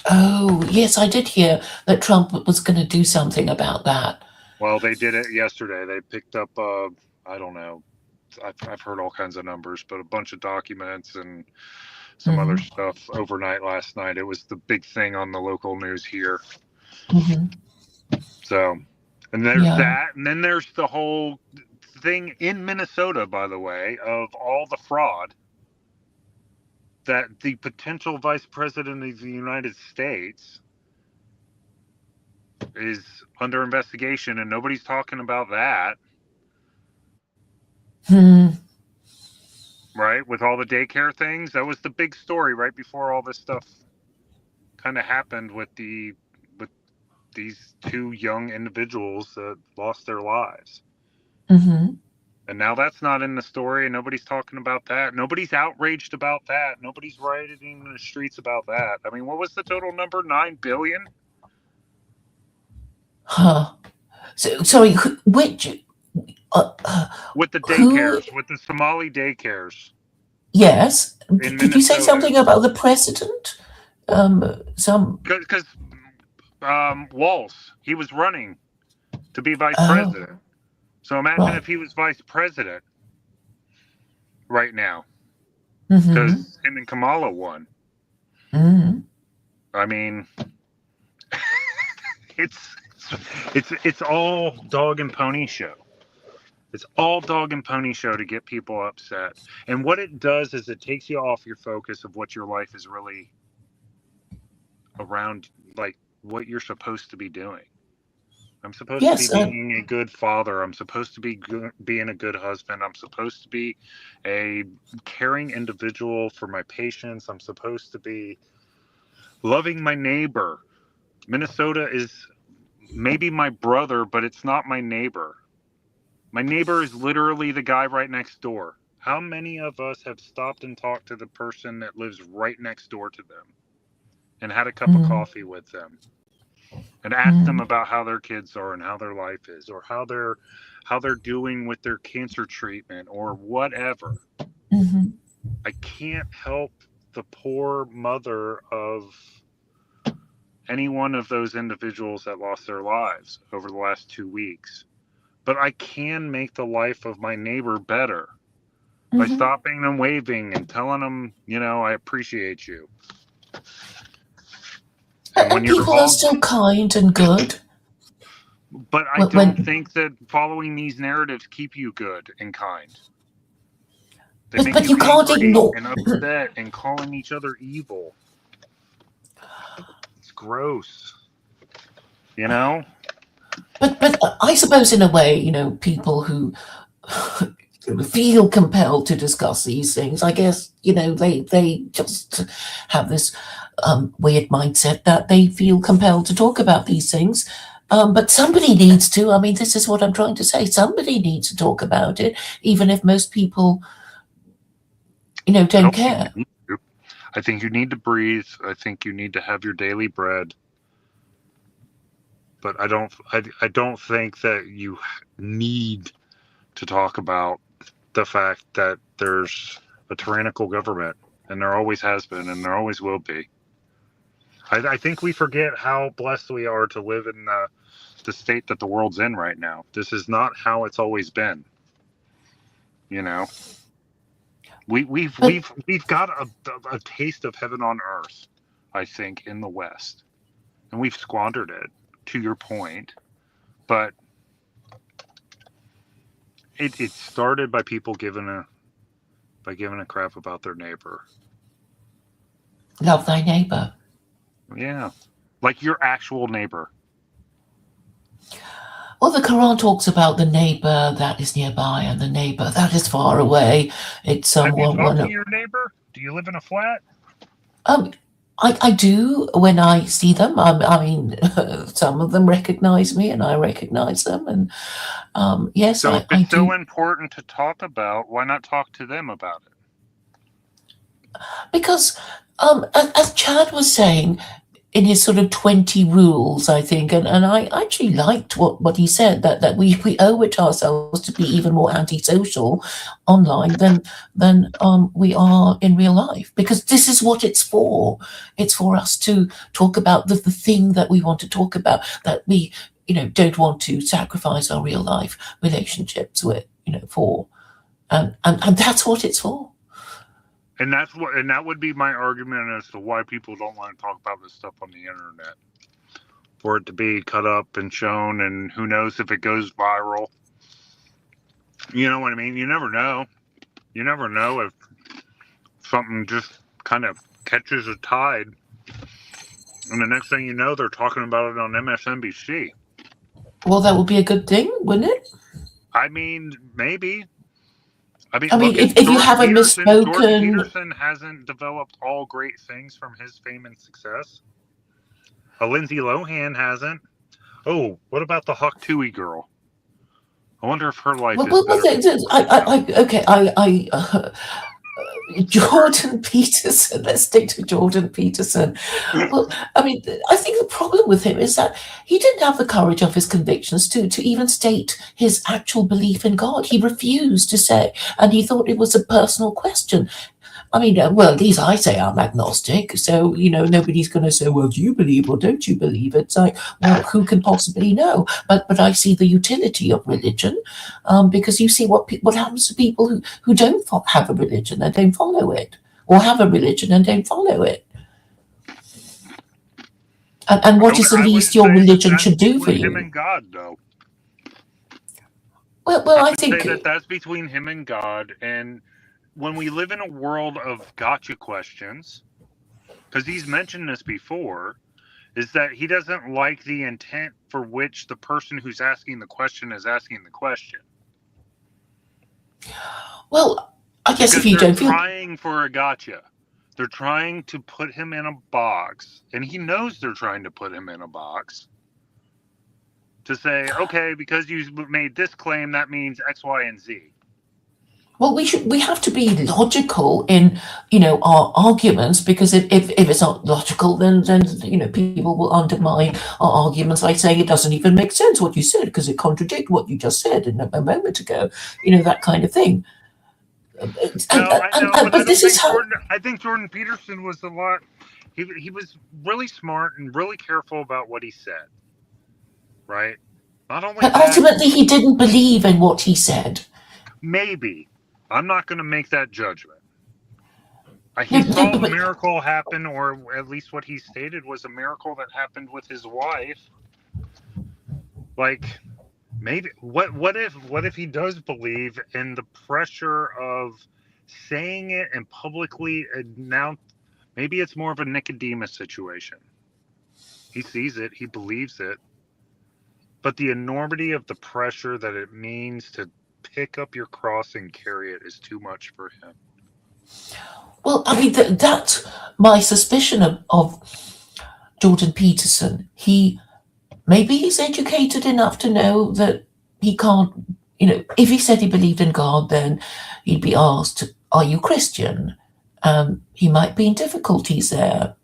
[SPEAKER 3] Oh, yes, I did hear that Trump was going to do something about that.
[SPEAKER 4] Well, they did it yesterday. They picked up, I don't know, I've heard all kinds of numbers, but a bunch of documents and some other stuff overnight last night. It was the big thing on the local news here. So, and there's that, and then there's the whole thing in Minnesota, by the way, of all the fraud that the potential vice president of the United States is under investigation, and nobody's talking about that. Right, with all the daycare things, that was the big story right before all this stuff kind of happened with these two young individuals that lost their lives. And now that's not in the story, and nobody's talking about that. Nobody's outraged about that. Nobody's rioting in the streets about that. I mean, what was the total number? 9 billion?
[SPEAKER 3] Huh. So, sorry, which?
[SPEAKER 4] With the daycares, with the Somali daycares.
[SPEAKER 3] Yes.
[SPEAKER 4] In
[SPEAKER 3] Did you say
[SPEAKER 4] Minnesota.
[SPEAKER 3] something about the president?
[SPEAKER 4] Because Walz, he was running to be vice president. So imagine if he was vice president right now, because him and Kamala won. I mean, it's all dog and pony show. It's all dog and pony show to get people upset. And what it does is it takes you off your focus of what your life is really around, like what you're supposed to be doing. I'm supposed to be being a good father. I'm supposed to be being a good husband. I'm supposed to be a caring individual for my patients. I'm supposed to be loving my neighbor. Minnesota is maybe my brother, but it's not my neighbor. My neighbor is literally the guy right next door. How many of us have stopped and talked to the person that lives right next door to them and had a cup of coffee with them and asked them about how their kids are and how their life is, or how they're doing with their cancer treatment or whatever? I can't help the poor mother of any one of those individuals that lost their lives over the last 2 weeks. But I can make the life of my neighbor better by stopping and waving and telling them, I appreciate you.
[SPEAKER 3] And people are still kind and good.
[SPEAKER 4] But I don't think that following these narratives keep you good and kind. They make you can't ignore and upset and calling each other evil. It's gross.
[SPEAKER 3] But I suppose in a way, people who feel compelled to discuss these things, I guess, they just have this weird mindset that they feel compelled to talk about these things. But somebody needs to. I mean, this is what I'm trying to say. Somebody needs to talk about it, even if most people, don't care.
[SPEAKER 4] I think you need to breathe. I think you need to have your daily bread. but I don't think that you need to talk about the fact that there's a tyrannical government, and there always has been, and there always will be. I think we forget how blessed we are to live in the state that the world's in right now. This is not how it's always been. You know, we've got a taste of heaven on earth, I think, in the West, and we've squandered it. To your point, but it started by people giving a crap about their neighbor.
[SPEAKER 3] Love thy neighbor.
[SPEAKER 4] Yeah, like your actual neighbor.
[SPEAKER 3] Well, the Quran talks about the neighbor that is nearby and the neighbor that is far away. It's
[SPEAKER 4] Have you
[SPEAKER 3] one.
[SPEAKER 4] talked to your neighbor? Do you live in a flat?
[SPEAKER 3] I do when I see them. I mean, some of them recognize me, and I recognize them. And yes,
[SPEAKER 4] So if
[SPEAKER 3] I
[SPEAKER 4] it's so
[SPEAKER 3] do,
[SPEAKER 4] important to talk about, why not talk to them about it?
[SPEAKER 3] because as Chad was saying in his sort of 20 rules, I think, and I actually liked what he said, that we owe it to ourselves to be even more antisocial online than we are in real life, because this is what it's for. It's for us to talk about the thing that we want to talk about, that we don't want to sacrifice our real life relationships with, for, and that's what it's for.
[SPEAKER 4] And that would be my argument as to why people don't want to talk about this stuff on the internet. For it to be cut up and shown, and who knows if it goes viral. You know what I mean? You never know. You never know if something just kind of catches a tide, and the next thing you know, they're talking about it on MSNBC.
[SPEAKER 3] Well, that would be a good thing, wouldn't it?
[SPEAKER 4] I mean, maybe. I mean,
[SPEAKER 3] I mean,
[SPEAKER 4] look at
[SPEAKER 3] if you
[SPEAKER 4] Jordan
[SPEAKER 3] haven't
[SPEAKER 4] Peterson. Jordan
[SPEAKER 3] misspoken,
[SPEAKER 4] Peterson hasn't developed all great things from his fame and success. Lindsay Lohan hasn't. Oh, what about the Hawk Tuohy girl? I wonder if her life is
[SPEAKER 3] better. Jordan Peterson. Let's stick to Jordan Peterson. Well, I mean, I think the problem with him is that he didn't have the courage of his convictions to even state his actual belief in God. He refused to say, and he thought it was a personal question. I mean, well, at least I say I'm agnostic, so, nobody's going to say, well, do you believe or don't you believe? It's like, well, who can possibly know? But I see the utility of religion, because you see what happens to people who don't have a religion and don't follow it, or have a religion and don't follow it. And what is the least your religion should do for you?
[SPEAKER 4] Him and God, though.
[SPEAKER 3] Well, I think
[SPEAKER 4] that's between him and God, and when we live in a world of gotcha questions, because he's mentioned this before, is that he doesn't like the intent for which the person who's asking the question is asking the question.
[SPEAKER 3] Well, I guess
[SPEAKER 4] because
[SPEAKER 3] if you don't feel...
[SPEAKER 4] They're trying for a gotcha. They're trying to put him in a box, and he knows they're trying to put him in a box to say, okay, because you made this claim, that means X, Y, and Z.
[SPEAKER 3] Well, we have to be logical in, our arguments, because if it's not logical, then people will undermine our arguments by saying it doesn't even make sense what you said, because it contradicts what you just said a moment ago, that kind of thing.
[SPEAKER 4] But this is how I think Jordan Peterson was a lot. He was really smart and really careful about what he said, right? Not only
[SPEAKER 3] but ultimately, he didn't believe in what he said.
[SPEAKER 4] Maybe. I'm not going to make that judgment. He saw a miracle happen, or at least what he stated was a miracle that happened with his wife. Like, maybe what if he does believe in the pressure of saying it and publicly announce? Maybe it's more of a Nicodemus situation. He sees it, he believes it, but the enormity of the pressure that it means to pick up your cross and carry it is too much for him.
[SPEAKER 3] Well, I mean, that's my suspicion of Jordan Peterson. Maybe he's educated enough to know that he can't, if he said he believed in God, then he'd be asked, are you Christian? He might be in difficulties there,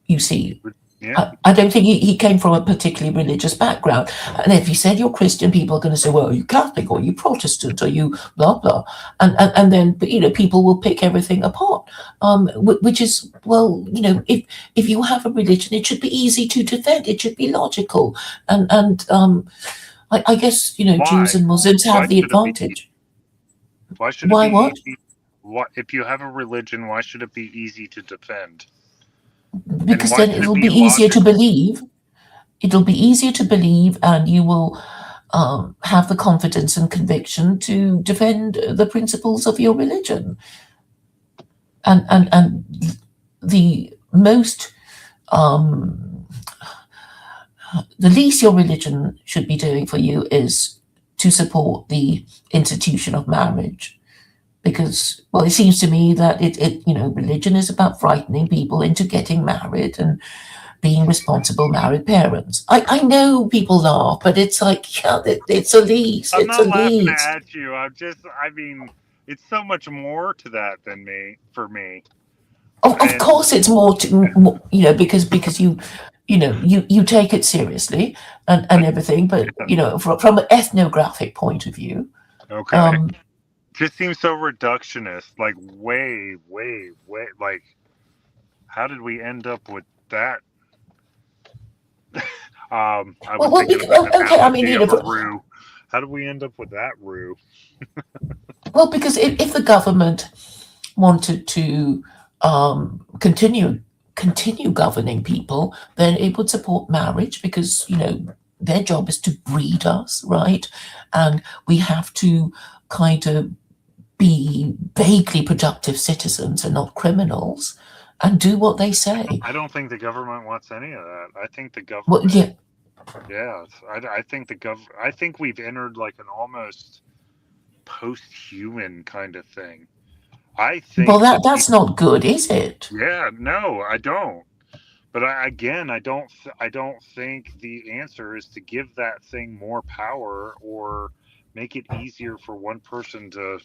[SPEAKER 3] you see.
[SPEAKER 4] Yeah.
[SPEAKER 3] I don't think he came from a particularly religious background. And if you said you're Christian, people are going to say, well, are you Catholic or are you Protestant? Are you blah, blah? And then, people will pick everything apart, which is, well, if you have a religion, it should be easy to defend. It should be logical. I guess,
[SPEAKER 4] Why?
[SPEAKER 3] Jews and Muslims
[SPEAKER 4] Why
[SPEAKER 3] have the
[SPEAKER 4] should it be?
[SPEAKER 3] advantage.
[SPEAKER 4] Why should
[SPEAKER 3] Why
[SPEAKER 4] it be
[SPEAKER 3] what?
[SPEAKER 4] easy? What if you have a religion? Why should it be easy to defend?
[SPEAKER 3] Because
[SPEAKER 4] why
[SPEAKER 3] then
[SPEAKER 4] should it
[SPEAKER 3] it'll
[SPEAKER 4] be
[SPEAKER 3] be easier to
[SPEAKER 4] logical?
[SPEAKER 3] believe. It'll be easier to believe, and you will have the confidence and conviction to defend the principles of your religion. And the most the least your religion should be doing for you is to support the institution of marriage, because, well, it seems to me that religion is about frightening people into getting married and being responsible married parents. I know people laugh, but it's like, yeah, it's a least.
[SPEAKER 4] I'm
[SPEAKER 3] It's a
[SPEAKER 4] not laughing
[SPEAKER 3] least.
[SPEAKER 4] at you. I mean, it's so much more to that than for me.
[SPEAKER 3] Of
[SPEAKER 4] And
[SPEAKER 3] course, it's more to, because you take it seriously and everything, but from an ethnographic point of view,
[SPEAKER 4] okay, just seems so reductionist. Like way. Like, how did we end up with that? I was
[SPEAKER 3] well,
[SPEAKER 4] thinking about an
[SPEAKER 3] okay. I mean,
[SPEAKER 4] analogy of a roux. How did we end up with that roux?
[SPEAKER 3] well, because if the government wanted to continue governing people, then it would support marriage, because their job is to breed us, right? And we have to kind of be vaguely productive citizens and not criminals, and do what they say.
[SPEAKER 4] I don't think the government wants any of that. I think the
[SPEAKER 3] Well,
[SPEAKER 4] government.
[SPEAKER 3] yeah,
[SPEAKER 4] Yeah, I think I think we've entered like an almost post-human kind of thing. I
[SPEAKER 3] well,
[SPEAKER 4] think that
[SPEAKER 3] that's not good, is it?
[SPEAKER 4] yeah, no, I don't. But I don't think the answer is to give that thing more power or make it easier for one person to.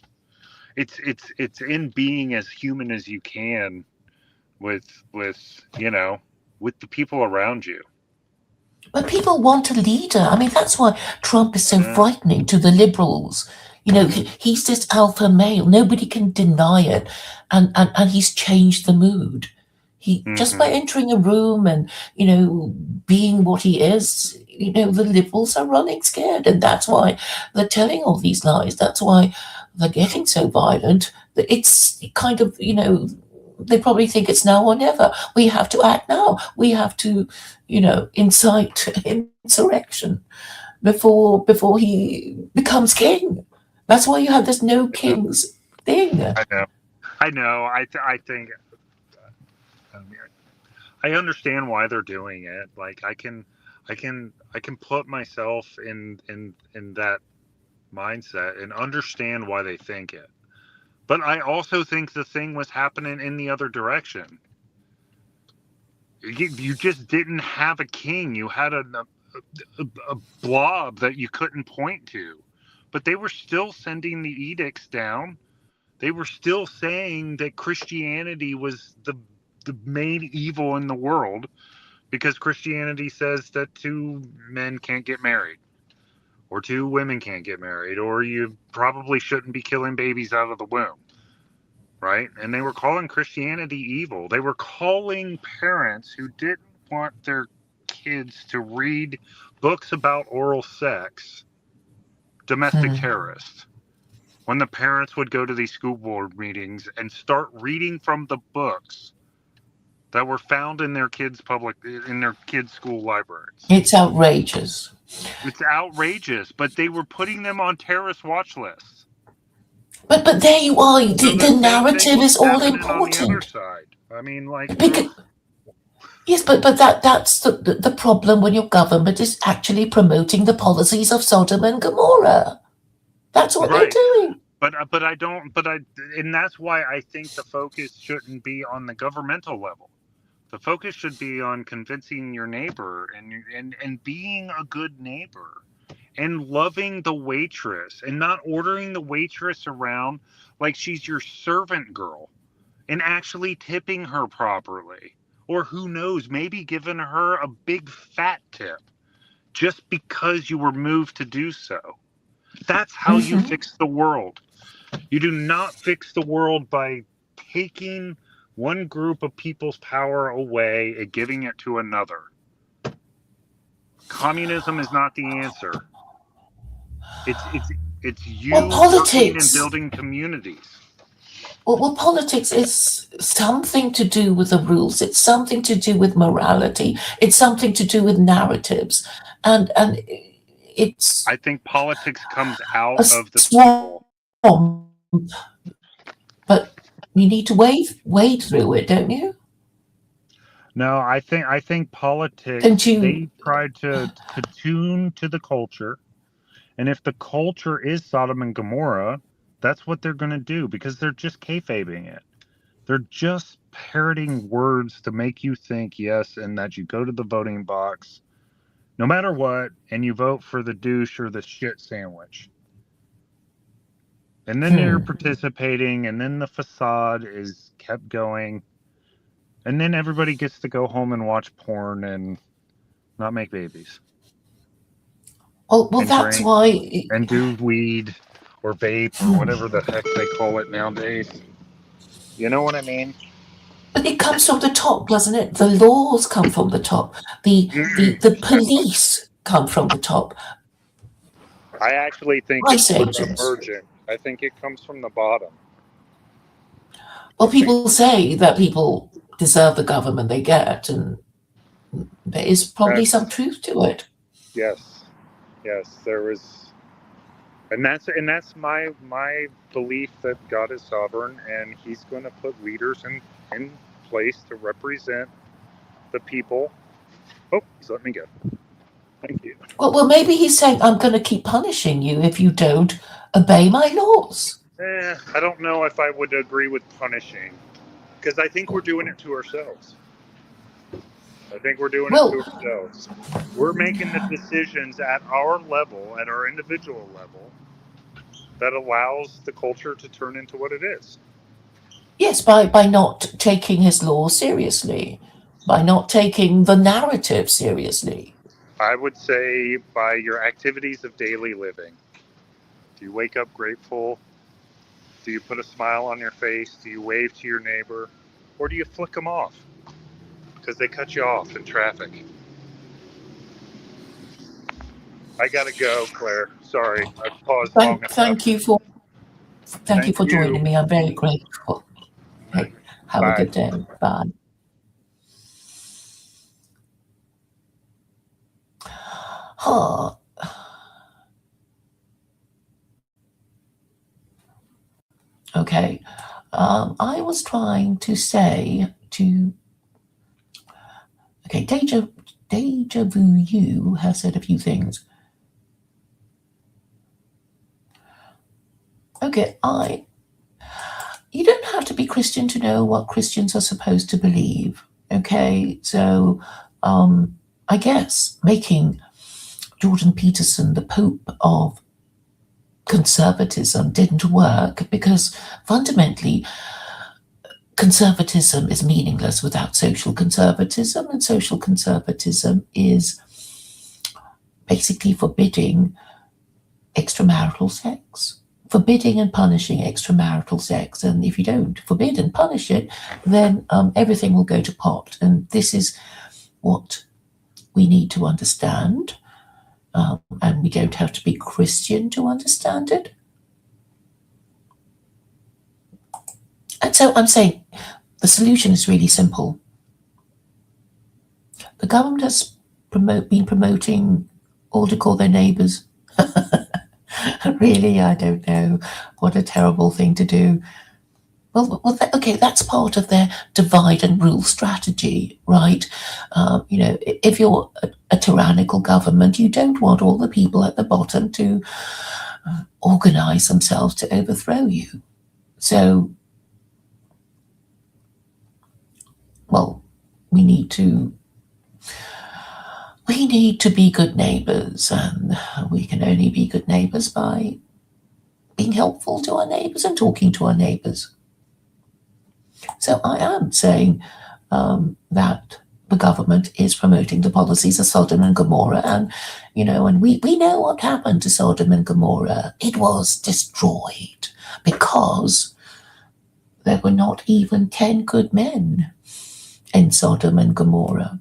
[SPEAKER 4] It's in being as human as you can with with the people around you.
[SPEAKER 3] But people want a leader. I mean, that's why Trump is so
[SPEAKER 4] Yeah.
[SPEAKER 3] frightening to the liberals. He's this alpha male. Nobody can deny it. And he's changed the mood. He just by entering a room and, being what he is, the liberals are running scared. And that's why they're telling all these lies. That's why they're getting so violent. It's kind of, they probably think it's now or never. We have to act now. We have to, incite insurrection before he becomes king. That's why you have this no kings thing.
[SPEAKER 4] I know. I think. I understand why they're doing it. Like I can put myself in that mindset and understand why they think it. But I also think the thing was happening in the other direction. You just didn't have a king. You had a blob that you couldn't point to. But they were still sending the edicts down. They were still saying that Christianity was the main evil in the world, because Christianity says that two men can't get married, or two women can't get married, or you probably shouldn't be killing babies out of the womb. Right? And they were calling Christianity evil. They were calling parents who didn't want their kids to read books about oral sex domestic terrorists. When the parents would go to these school board meetings and start reading from the books that were found in their kids' school libraries.
[SPEAKER 3] It's outrageous.
[SPEAKER 4] It's outrageous, but they were putting them on terrorist watch lists.
[SPEAKER 3] But there you are. The narrative is all important.
[SPEAKER 4] On the other side. I mean, like.
[SPEAKER 3] Yes, but that's the problem when your government is actually promoting the policies of Sodom and Gomorrah. That's what they're doing.
[SPEAKER 4] And that's why I think the focus shouldn't be on the governmental level. The focus should be on convincing your neighbor and being a good neighbor and loving the waitress and not ordering the waitress around like she's your servant girl and actually tipping her properly Or who knows, maybe giving her a big fat tip just because you were moved to do so. That's how you
[SPEAKER 3] Mhm.
[SPEAKER 4] fix the world. You do not fix the world by taking one group of people's power away and giving it to another. Communism is not the answer. It's
[SPEAKER 3] Well,
[SPEAKER 4] you working and
[SPEAKER 3] politics.
[SPEAKER 4] building communities.
[SPEAKER 3] Well, politics is something to do with the rules. It's something to do with morality. It's something to do with narratives, and it's
[SPEAKER 4] I think politics comes out
[SPEAKER 3] a
[SPEAKER 4] of the
[SPEAKER 3] swamp,
[SPEAKER 4] people.
[SPEAKER 3] but you need to wade through it, don't you?
[SPEAKER 4] No, I think politics,
[SPEAKER 3] Don't you?
[SPEAKER 4] they try to tune to the culture, and if the culture is Sodom and Gomorrah, that's what they're going to do because they're just kayfabing it. They're just parroting words to make you think yes, and that you go to the voting box, no matter what, and you vote for the douche or the shit sandwich. And then they're participating, and then the facade is kept going, and then everybody gets to go home and watch porn and not make babies.
[SPEAKER 3] Well,
[SPEAKER 4] And
[SPEAKER 3] that's
[SPEAKER 4] drink
[SPEAKER 3] why.
[SPEAKER 4] and do weed or vape or whatever the heck they call it nowadays. You know what I mean?
[SPEAKER 3] But it comes from the top, doesn't it? The laws come from the top. The police come from the top.
[SPEAKER 4] I actually think
[SPEAKER 3] ICE
[SPEAKER 4] it's
[SPEAKER 3] agents.
[SPEAKER 4] emergent. I think it comes from the bottom.
[SPEAKER 3] Well, people say that people deserve the government they get, and there is probably some truth to it.
[SPEAKER 4] Yes, there is, and that's my belief that God is sovereign and He's going to put leaders in place to represent the people. Oh, He's let me go. Thank you.
[SPEAKER 3] Well, maybe he's saying, I'm going to keep punishing you if you don't obey my laws.
[SPEAKER 4] I don't know if I would agree with punishing, because I think we're doing it to ourselves. We're making the decisions at our level, at our individual level, that allows the culture to turn into what it is.
[SPEAKER 3] Yes, by not taking his laws seriously, by not taking the narrative seriously.
[SPEAKER 4] I would say by your activities of daily living. Do you wake up grateful? Do you put a smile on your face? Do you wave to your neighbor? Or do you flick them off because they cut you off in traffic? I gotta go, Claire. Sorry, I've paused long enough.
[SPEAKER 3] Thank you for joining me. I'm very grateful. Okay, have a good day. Bye. Huh. Okay, I was trying to say to. Okay, Deja Vu You has said a few things. Okay, you don't have to be Christian to know what Christians are supposed to believe. Okay, so I guess making Jordan Peterson the Pope of conservatism didn't work because fundamentally conservatism is meaningless without social conservatism, and social conservatism is basically forbidding extramarital sex, forbidding and punishing extramarital sex. And if you don't forbid and punish it, then everything will go to pot. And this is what we need to understand. And we don't have to be Christian to understand it. And so I'm saying the solution is really simple. The government has been promoting all to call their neighbours. Really, I don't know. What a terrible thing to do. Well, okay, that's part of their divide and rule strategy, right? If you're a tyrannical government, you don't want all the people at the bottom to organize themselves to overthrow you. So, well, we need to be good neighbors, and we can only be good neighbors by being helpful to our neighbors and talking to our neighbors. So I am saying that the government is promoting the policies of Sodom and Gomorrah, and and we know what happened to Sodom and Gomorrah. It was destroyed because there were not even 10 good men in Sodom and Gomorrah.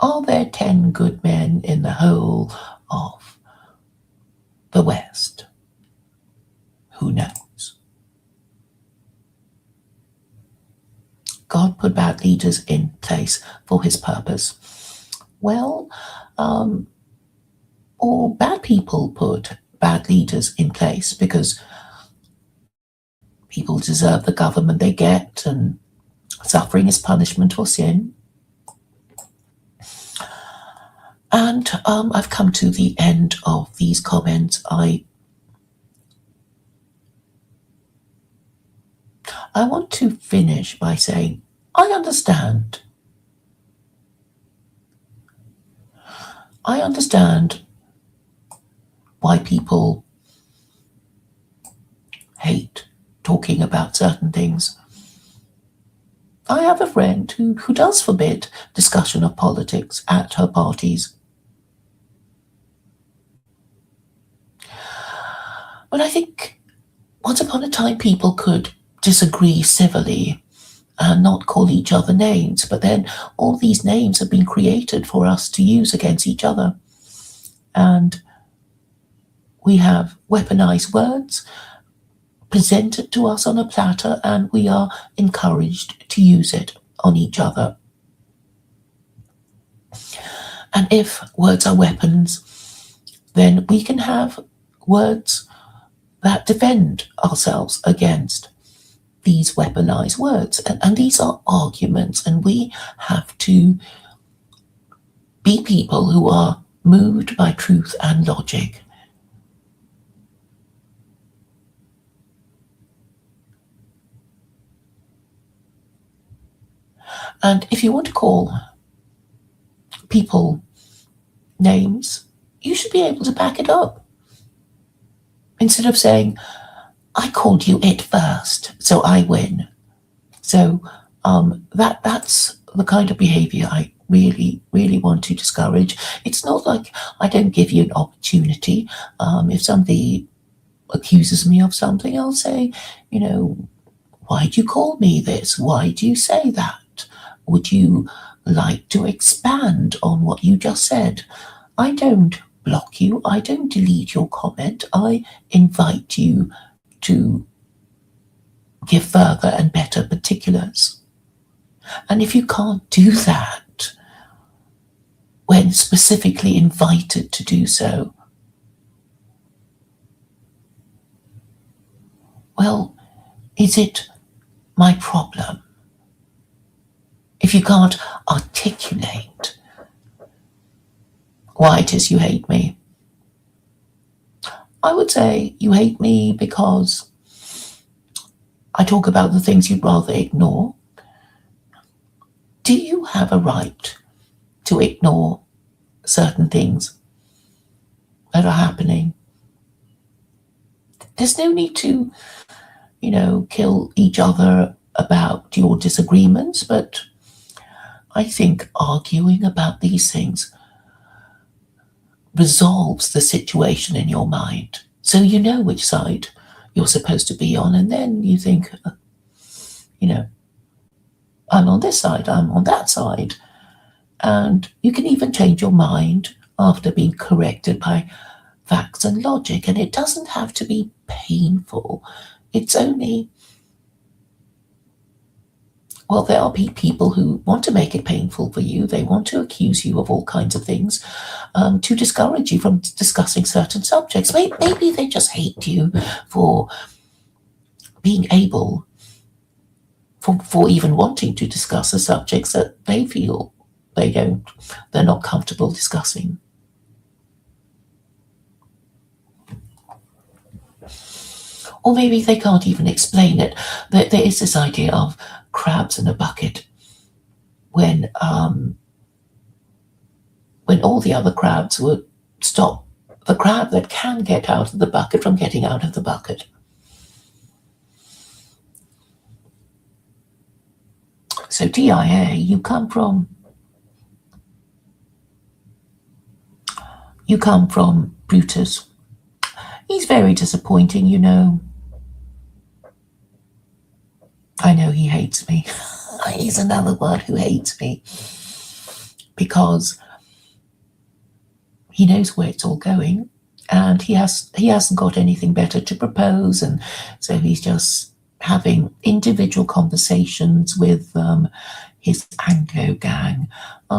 [SPEAKER 3] Are there 10 good men in the whole of the West? Who knows? God put bad leaders in place for his purpose. Well, or bad people put bad leaders in place because people deserve the government they get, and suffering is punishment for sin. And I've come to the end of these comments. I want to finish by saying, I understand. I understand why people hate talking about certain things. I have a friend who does forbid discussion of politics at her parties. But I think once upon a time people could disagree civilly and not call each other names, but then all these names have been created for us to use against each other. And we have weaponized words presented to us on a platter, and we are encouraged to use it on each other. And if words are weapons, then we can have words that defend ourselves against these weaponized words. And these are arguments, and we have to be people who are moved by truth and logic. And if you want to call people names, you should be able to back it up. Instead of saying, I called you it first, so I win. So that's the kind of behavior I really, really want to discourage. It's not like I don't give you an opportunity. If somebody accuses me of something, I'll say, why do you call me this? Why do you say that? Would you like to expand on what you just said? I don't block you. I don't delete your comment. I invite you to give further and better particulars. And if you can't do that when specifically invited to do so, well, is it my problem? If you can't articulate why it is you hate me, I would say you hate me because I talk about the things you'd rather ignore. Do you have a right to ignore certain things that are happening? There's no need to, kill each other about your disagreements, but I think arguing about these things resolves the situation in your mind. So you know which side you're supposed to be on, and then you think, I'm on this side, I'm on that side. And you can even change your mind after being corrected by facts and logic, and it doesn't have to be painful. It's only, well, there are people who want to make it painful for you. They want to accuse you of all kinds of things, to discourage you from discussing certain subjects. Maybe they just hate you for being able, for even wanting to discuss the subjects that they feel they're not comfortable discussing. Or maybe they can't even explain it. There is this idea of crabs in a bucket. When all the other crabs would stop the crab that can get out of the bucket from getting out of the bucket. So DIA, you come from Brutus. He's very disappointing, you know. I know he hates me. He's another one who hates me because he knows where it's all going, and he hasn't got anything better to propose, and so he's just having individual conversations with his Anglo gang,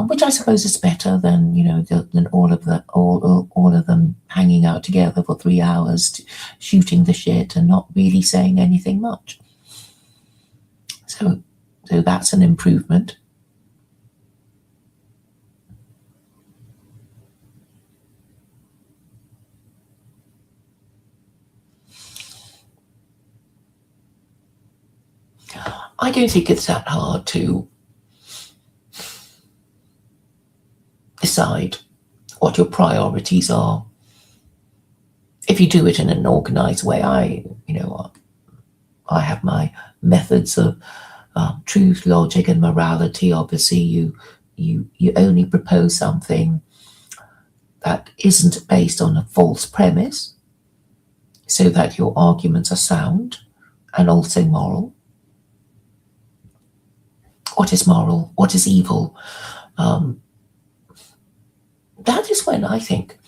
[SPEAKER 3] which I suppose is better than than all of them hanging out together for 3 hours, shooting the shit and not really saying anything much. So that's an improvement. I don't think it's that hard to decide what your priorities are. If you do it in an organized way, I have my methods of truth, logic, and morality. Obviously, you only propose something that isn't based on a false premise, so that your arguments are sound and also moral. What is moral? What is evil? That is when I think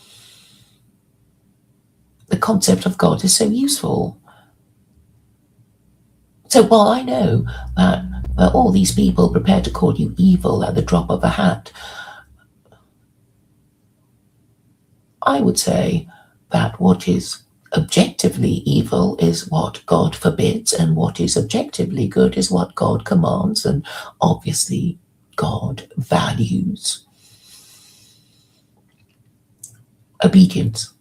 [SPEAKER 3] the concept of God is so useful. So while I know that all these people prepared to call you evil at the drop of a hat, I would say that what is objectively evil is what God forbids, and what is objectively good is what God commands, and obviously God values obedience.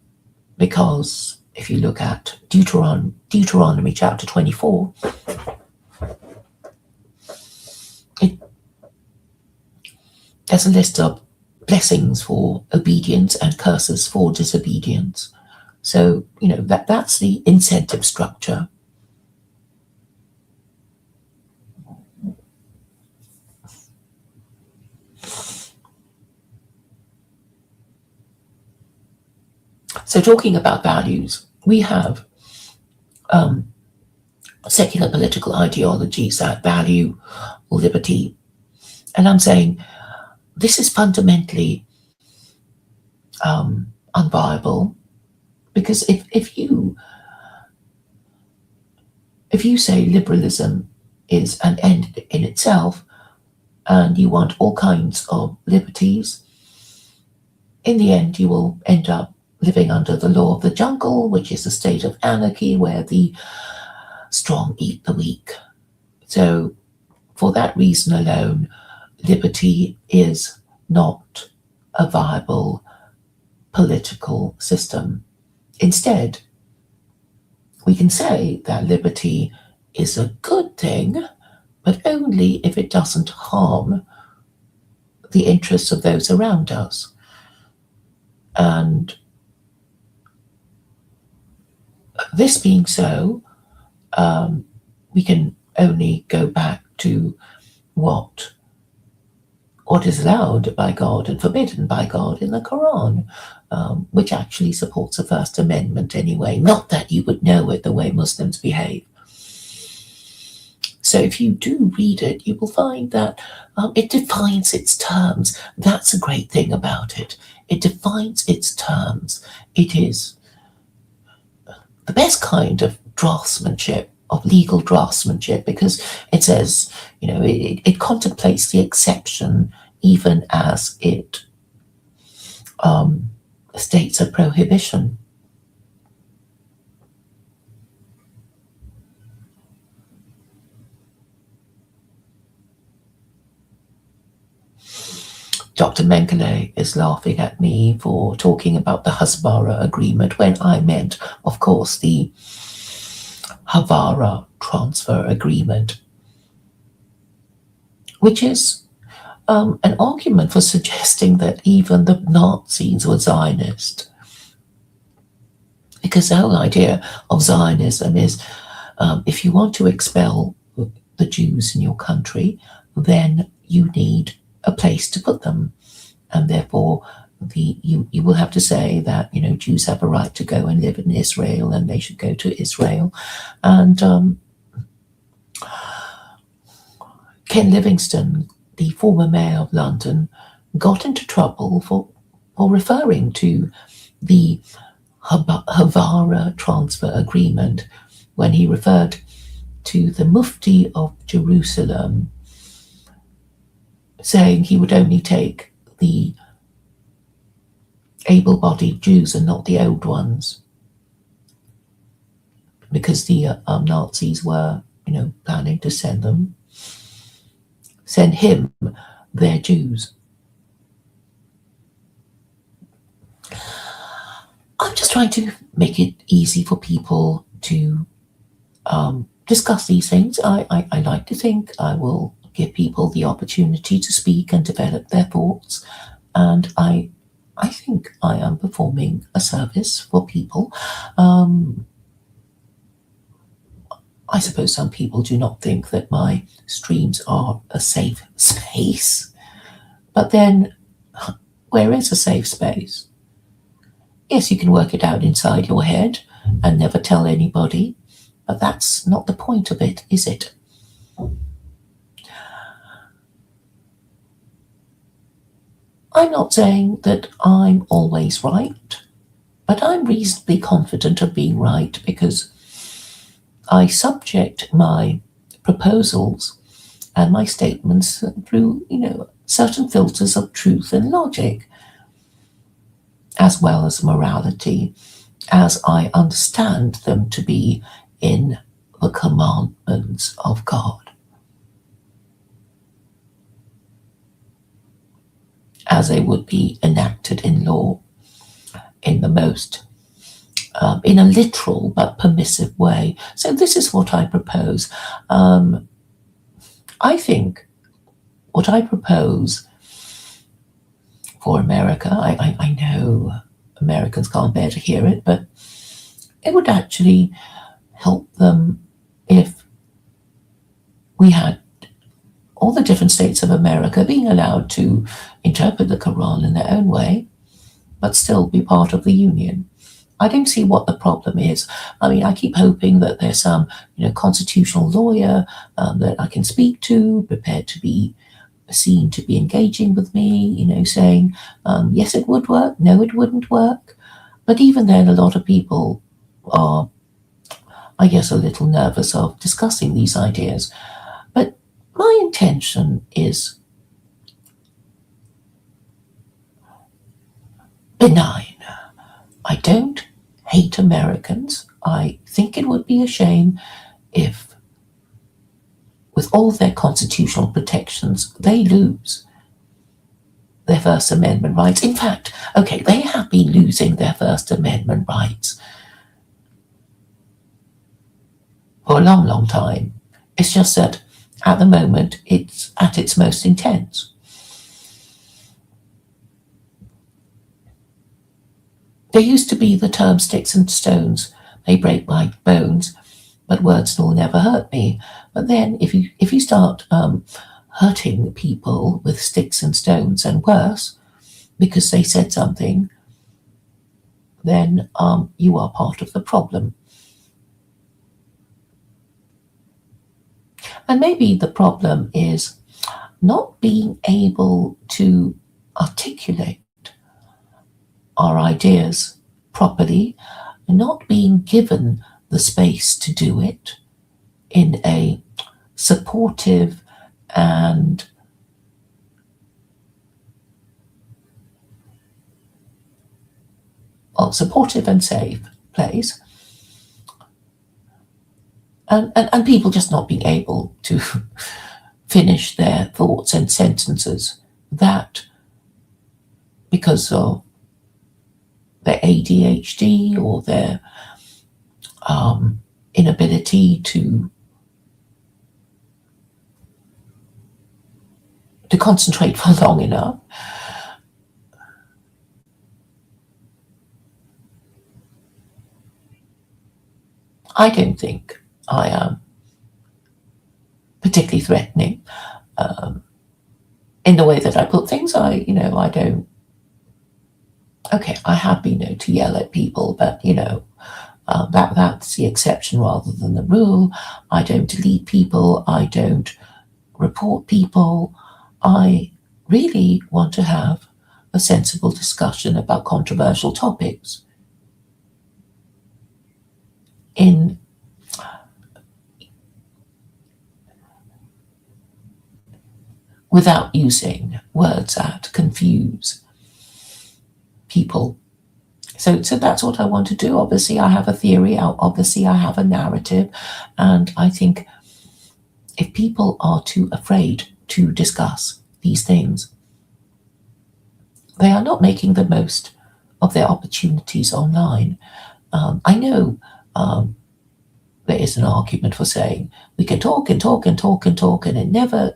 [SPEAKER 3] Because if you look at Deuteronomy chapter 24, there's a list of blessings for obedience and curses for disobedience. So, that's the incentive structure. So talking about values, we have secular political ideologies that value liberty. And I'm saying this is fundamentally unviable, because if you say liberalism is an end in itself and you want all kinds of liberties, in the end you will end up living under the law of the jungle, which is a state of anarchy where the strong eat the weak. So for that reason alone, liberty is not a viable political system. Instead, we can say that liberty is a good thing, but only if it doesn't harm the interests of those around us. And this being so, we can only go back to what is allowed by God and forbidden by God in the Quran, which actually supports the First Amendment anyway. Not that you would know it the way Muslims behave. So if you do read it, you will find that it defines its terms. That's a great thing about it. It defines its terms. It is the best kind of draftsmanship, of legal draftsmanship, because it says, it contemplates the exception even as it states a prohibition. Dr. Mengele is laughing at me for talking about the Hasbara agreement when I meant, of course, the Havara transfer agreement, which is an argument for suggesting that even the Nazis were Zionist. Because the whole idea of Zionism is if you want to expel the Jews in your country, then you need a place to put them, and therefore you will have to say that Jews have a right to go and live in Israel, and they should go to Israel. And Ken Livingstone, the former mayor of London, got into trouble for referring to the Havara transfer agreement when he referred to the Mufti of Jerusalem, saying he would only take the able-bodied Jews and not the old ones, because the Nazis were, planning to send him their Jews. I'm just trying to make it easy for people to discuss these things. I like to think I will give people the opportunity to speak and develop their thoughts, and I think I am performing a service for people. I suppose some people do not think that my streams are a safe space, but then where is a safe space? Yes, you can work it out inside your head and never tell anybody, but that's not the point of it, is it? I'm not saying that I'm always right, but I'm reasonably confident of being right because I subject my proposals and my statements through, certain filters of truth and logic, as well as morality, as I understand them to be in the commandments of God, as they would be enacted in law in the most in a literal but permissive way. So this is what I propose. I think what I propose for America, I know Americans can't bear to hear it, but it would actually help them if we had all the different states of America being allowed to interpret the Quran in their own way, but still be part of the Union. I don't see what the problem is. I mean, I keep hoping that there's some, constitutional lawyer that I can speak to, prepared to be seen to be engaging with me, saying, yes, it would work, no, it wouldn't work. But even then, a lot of people are, I guess, a little nervous of discussing these ideas. But my intention is benign. I don't hate Americans. I think it would be a shame if, with all their constitutional protections, they lose their First Amendment rights. In fact, okay, they have been losing their First Amendment rights for a long, long time. It's just that at the moment it's at its most intense. There used to be the term sticks and stones may break my bones, but words will never hurt me. But then if you start hurting people with sticks and stones and worse because they said something, then you are part of the problem. And maybe the problem is not being able to articulate our ideas properly, not being given the space to do it in a supportive and safe place, and people just not being able to finish their thoughts and sentences, that because of their ADHD or their inability to concentrate for long enough. I don't think I am particularly threatening. in the way that I put things, I don't. Okay, I have been known to yell at people, but that's the exception rather than the rule. I don't delete people. I don't report people. I really want to have a sensible discussion about controversial topics without using words that confuse people. So that's what I want to do. Obviously, I have a theory. Obviously, I have a narrative. And I think if people are too afraid to discuss these things, they are not making the most of their opportunities online. I know there is an argument for saying we can talk and talk and talk and talk, and it never,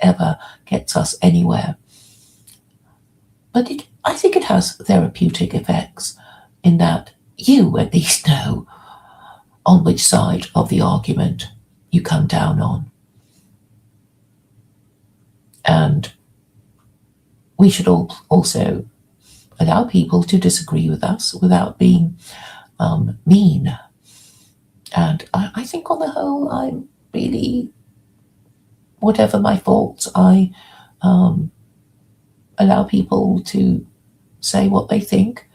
[SPEAKER 3] ever gets us anywhere. But I think it has therapeutic effects in that you at least know on which side of the argument you come down on. And we should also allow people to disagree with us without being mean. And I think on the whole, I'm really, whatever my faults, I allow people to say what they think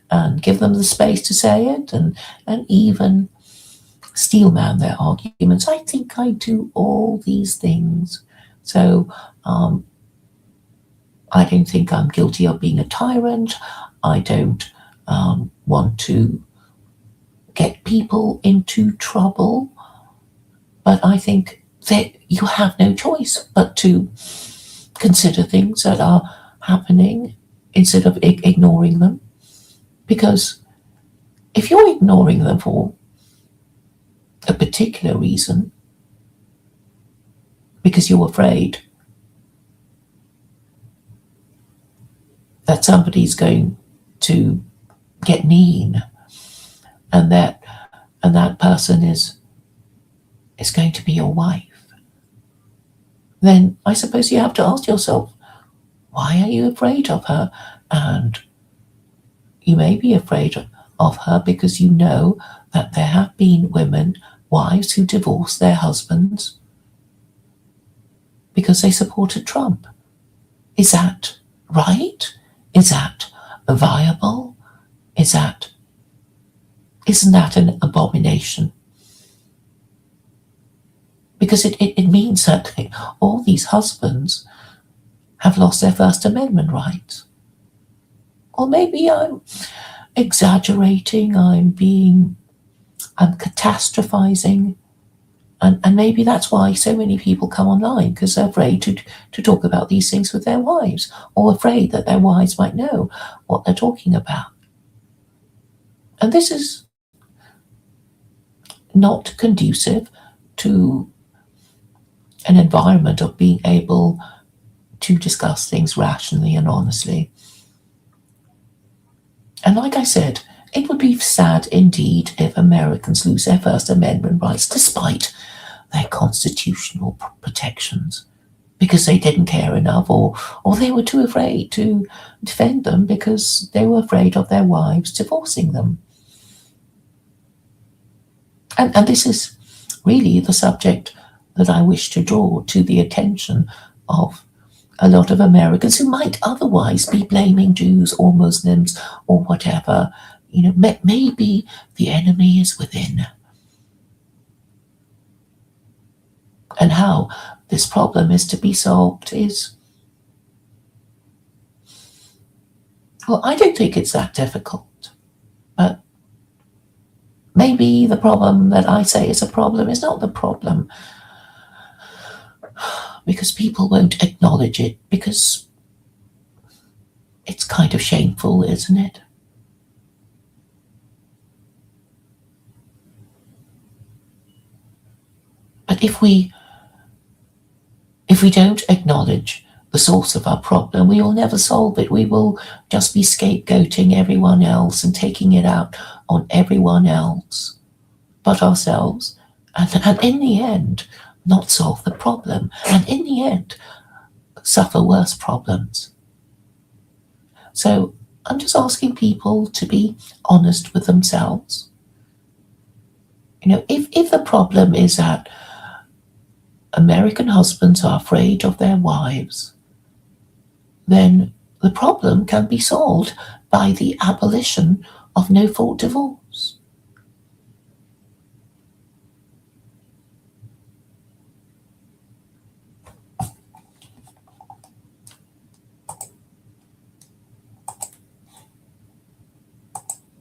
[SPEAKER 3] and give them the space to say it, and even steelman their arguments. I think I do all these things. So I don't think I'm guilty of being a tyrant. I don't want to get people into trouble. But I think that you have no choice but to consider things that are happening instead of ignoring them. Because if you're ignoring them for a particular reason, because you're afraid that somebody's going to get mean, and that person is going to be your wife, then I suppose you have to ask yourself, why are you afraid of her? And you may be afraid of her because you know that there have been wives who divorced their husbands because they supported Trump. Is that right? Is that viable? Isn't that an abomination? Because it means that all these husbands have lost their First Amendment rights. Or maybe I'm exaggerating, I'm catastrophizing, and maybe that's why so many people come online, because they're afraid to talk about these things with their wives, or afraid that their wives might know what they're talking about. And this is not conducive to an environment of being able to discuss things rationally and honestly. And like I said, it would be sad indeed if Americans lose their First Amendment rights despite their constitutional protections, because they didn't care enough, or they were too afraid to defend them because they were afraid of their wives divorcing them. And this is really the subject that I wish to draw to the attention of a lot of Americans who might otherwise be blaming Jews or Muslims or whatever. Maybe the enemy is within. And how this problem is to be solved is, well, I don't think it's that difficult. But maybe the problem that I say is a problem is not the problem, because people won't acknowledge it, because it's kind of shameful, isn't it? But if we don't acknowledge the source of our problem, we will never solve it. We will just be scapegoating everyone else and taking it out on everyone else but ourselves. And in the end, not solve the problem, and in the end, suffer worse problems. So I'm just asking people to be honest with themselves. If the problem is that American husbands are afraid of their wives, then the problem can be solved by the abolition of no-fault divorce.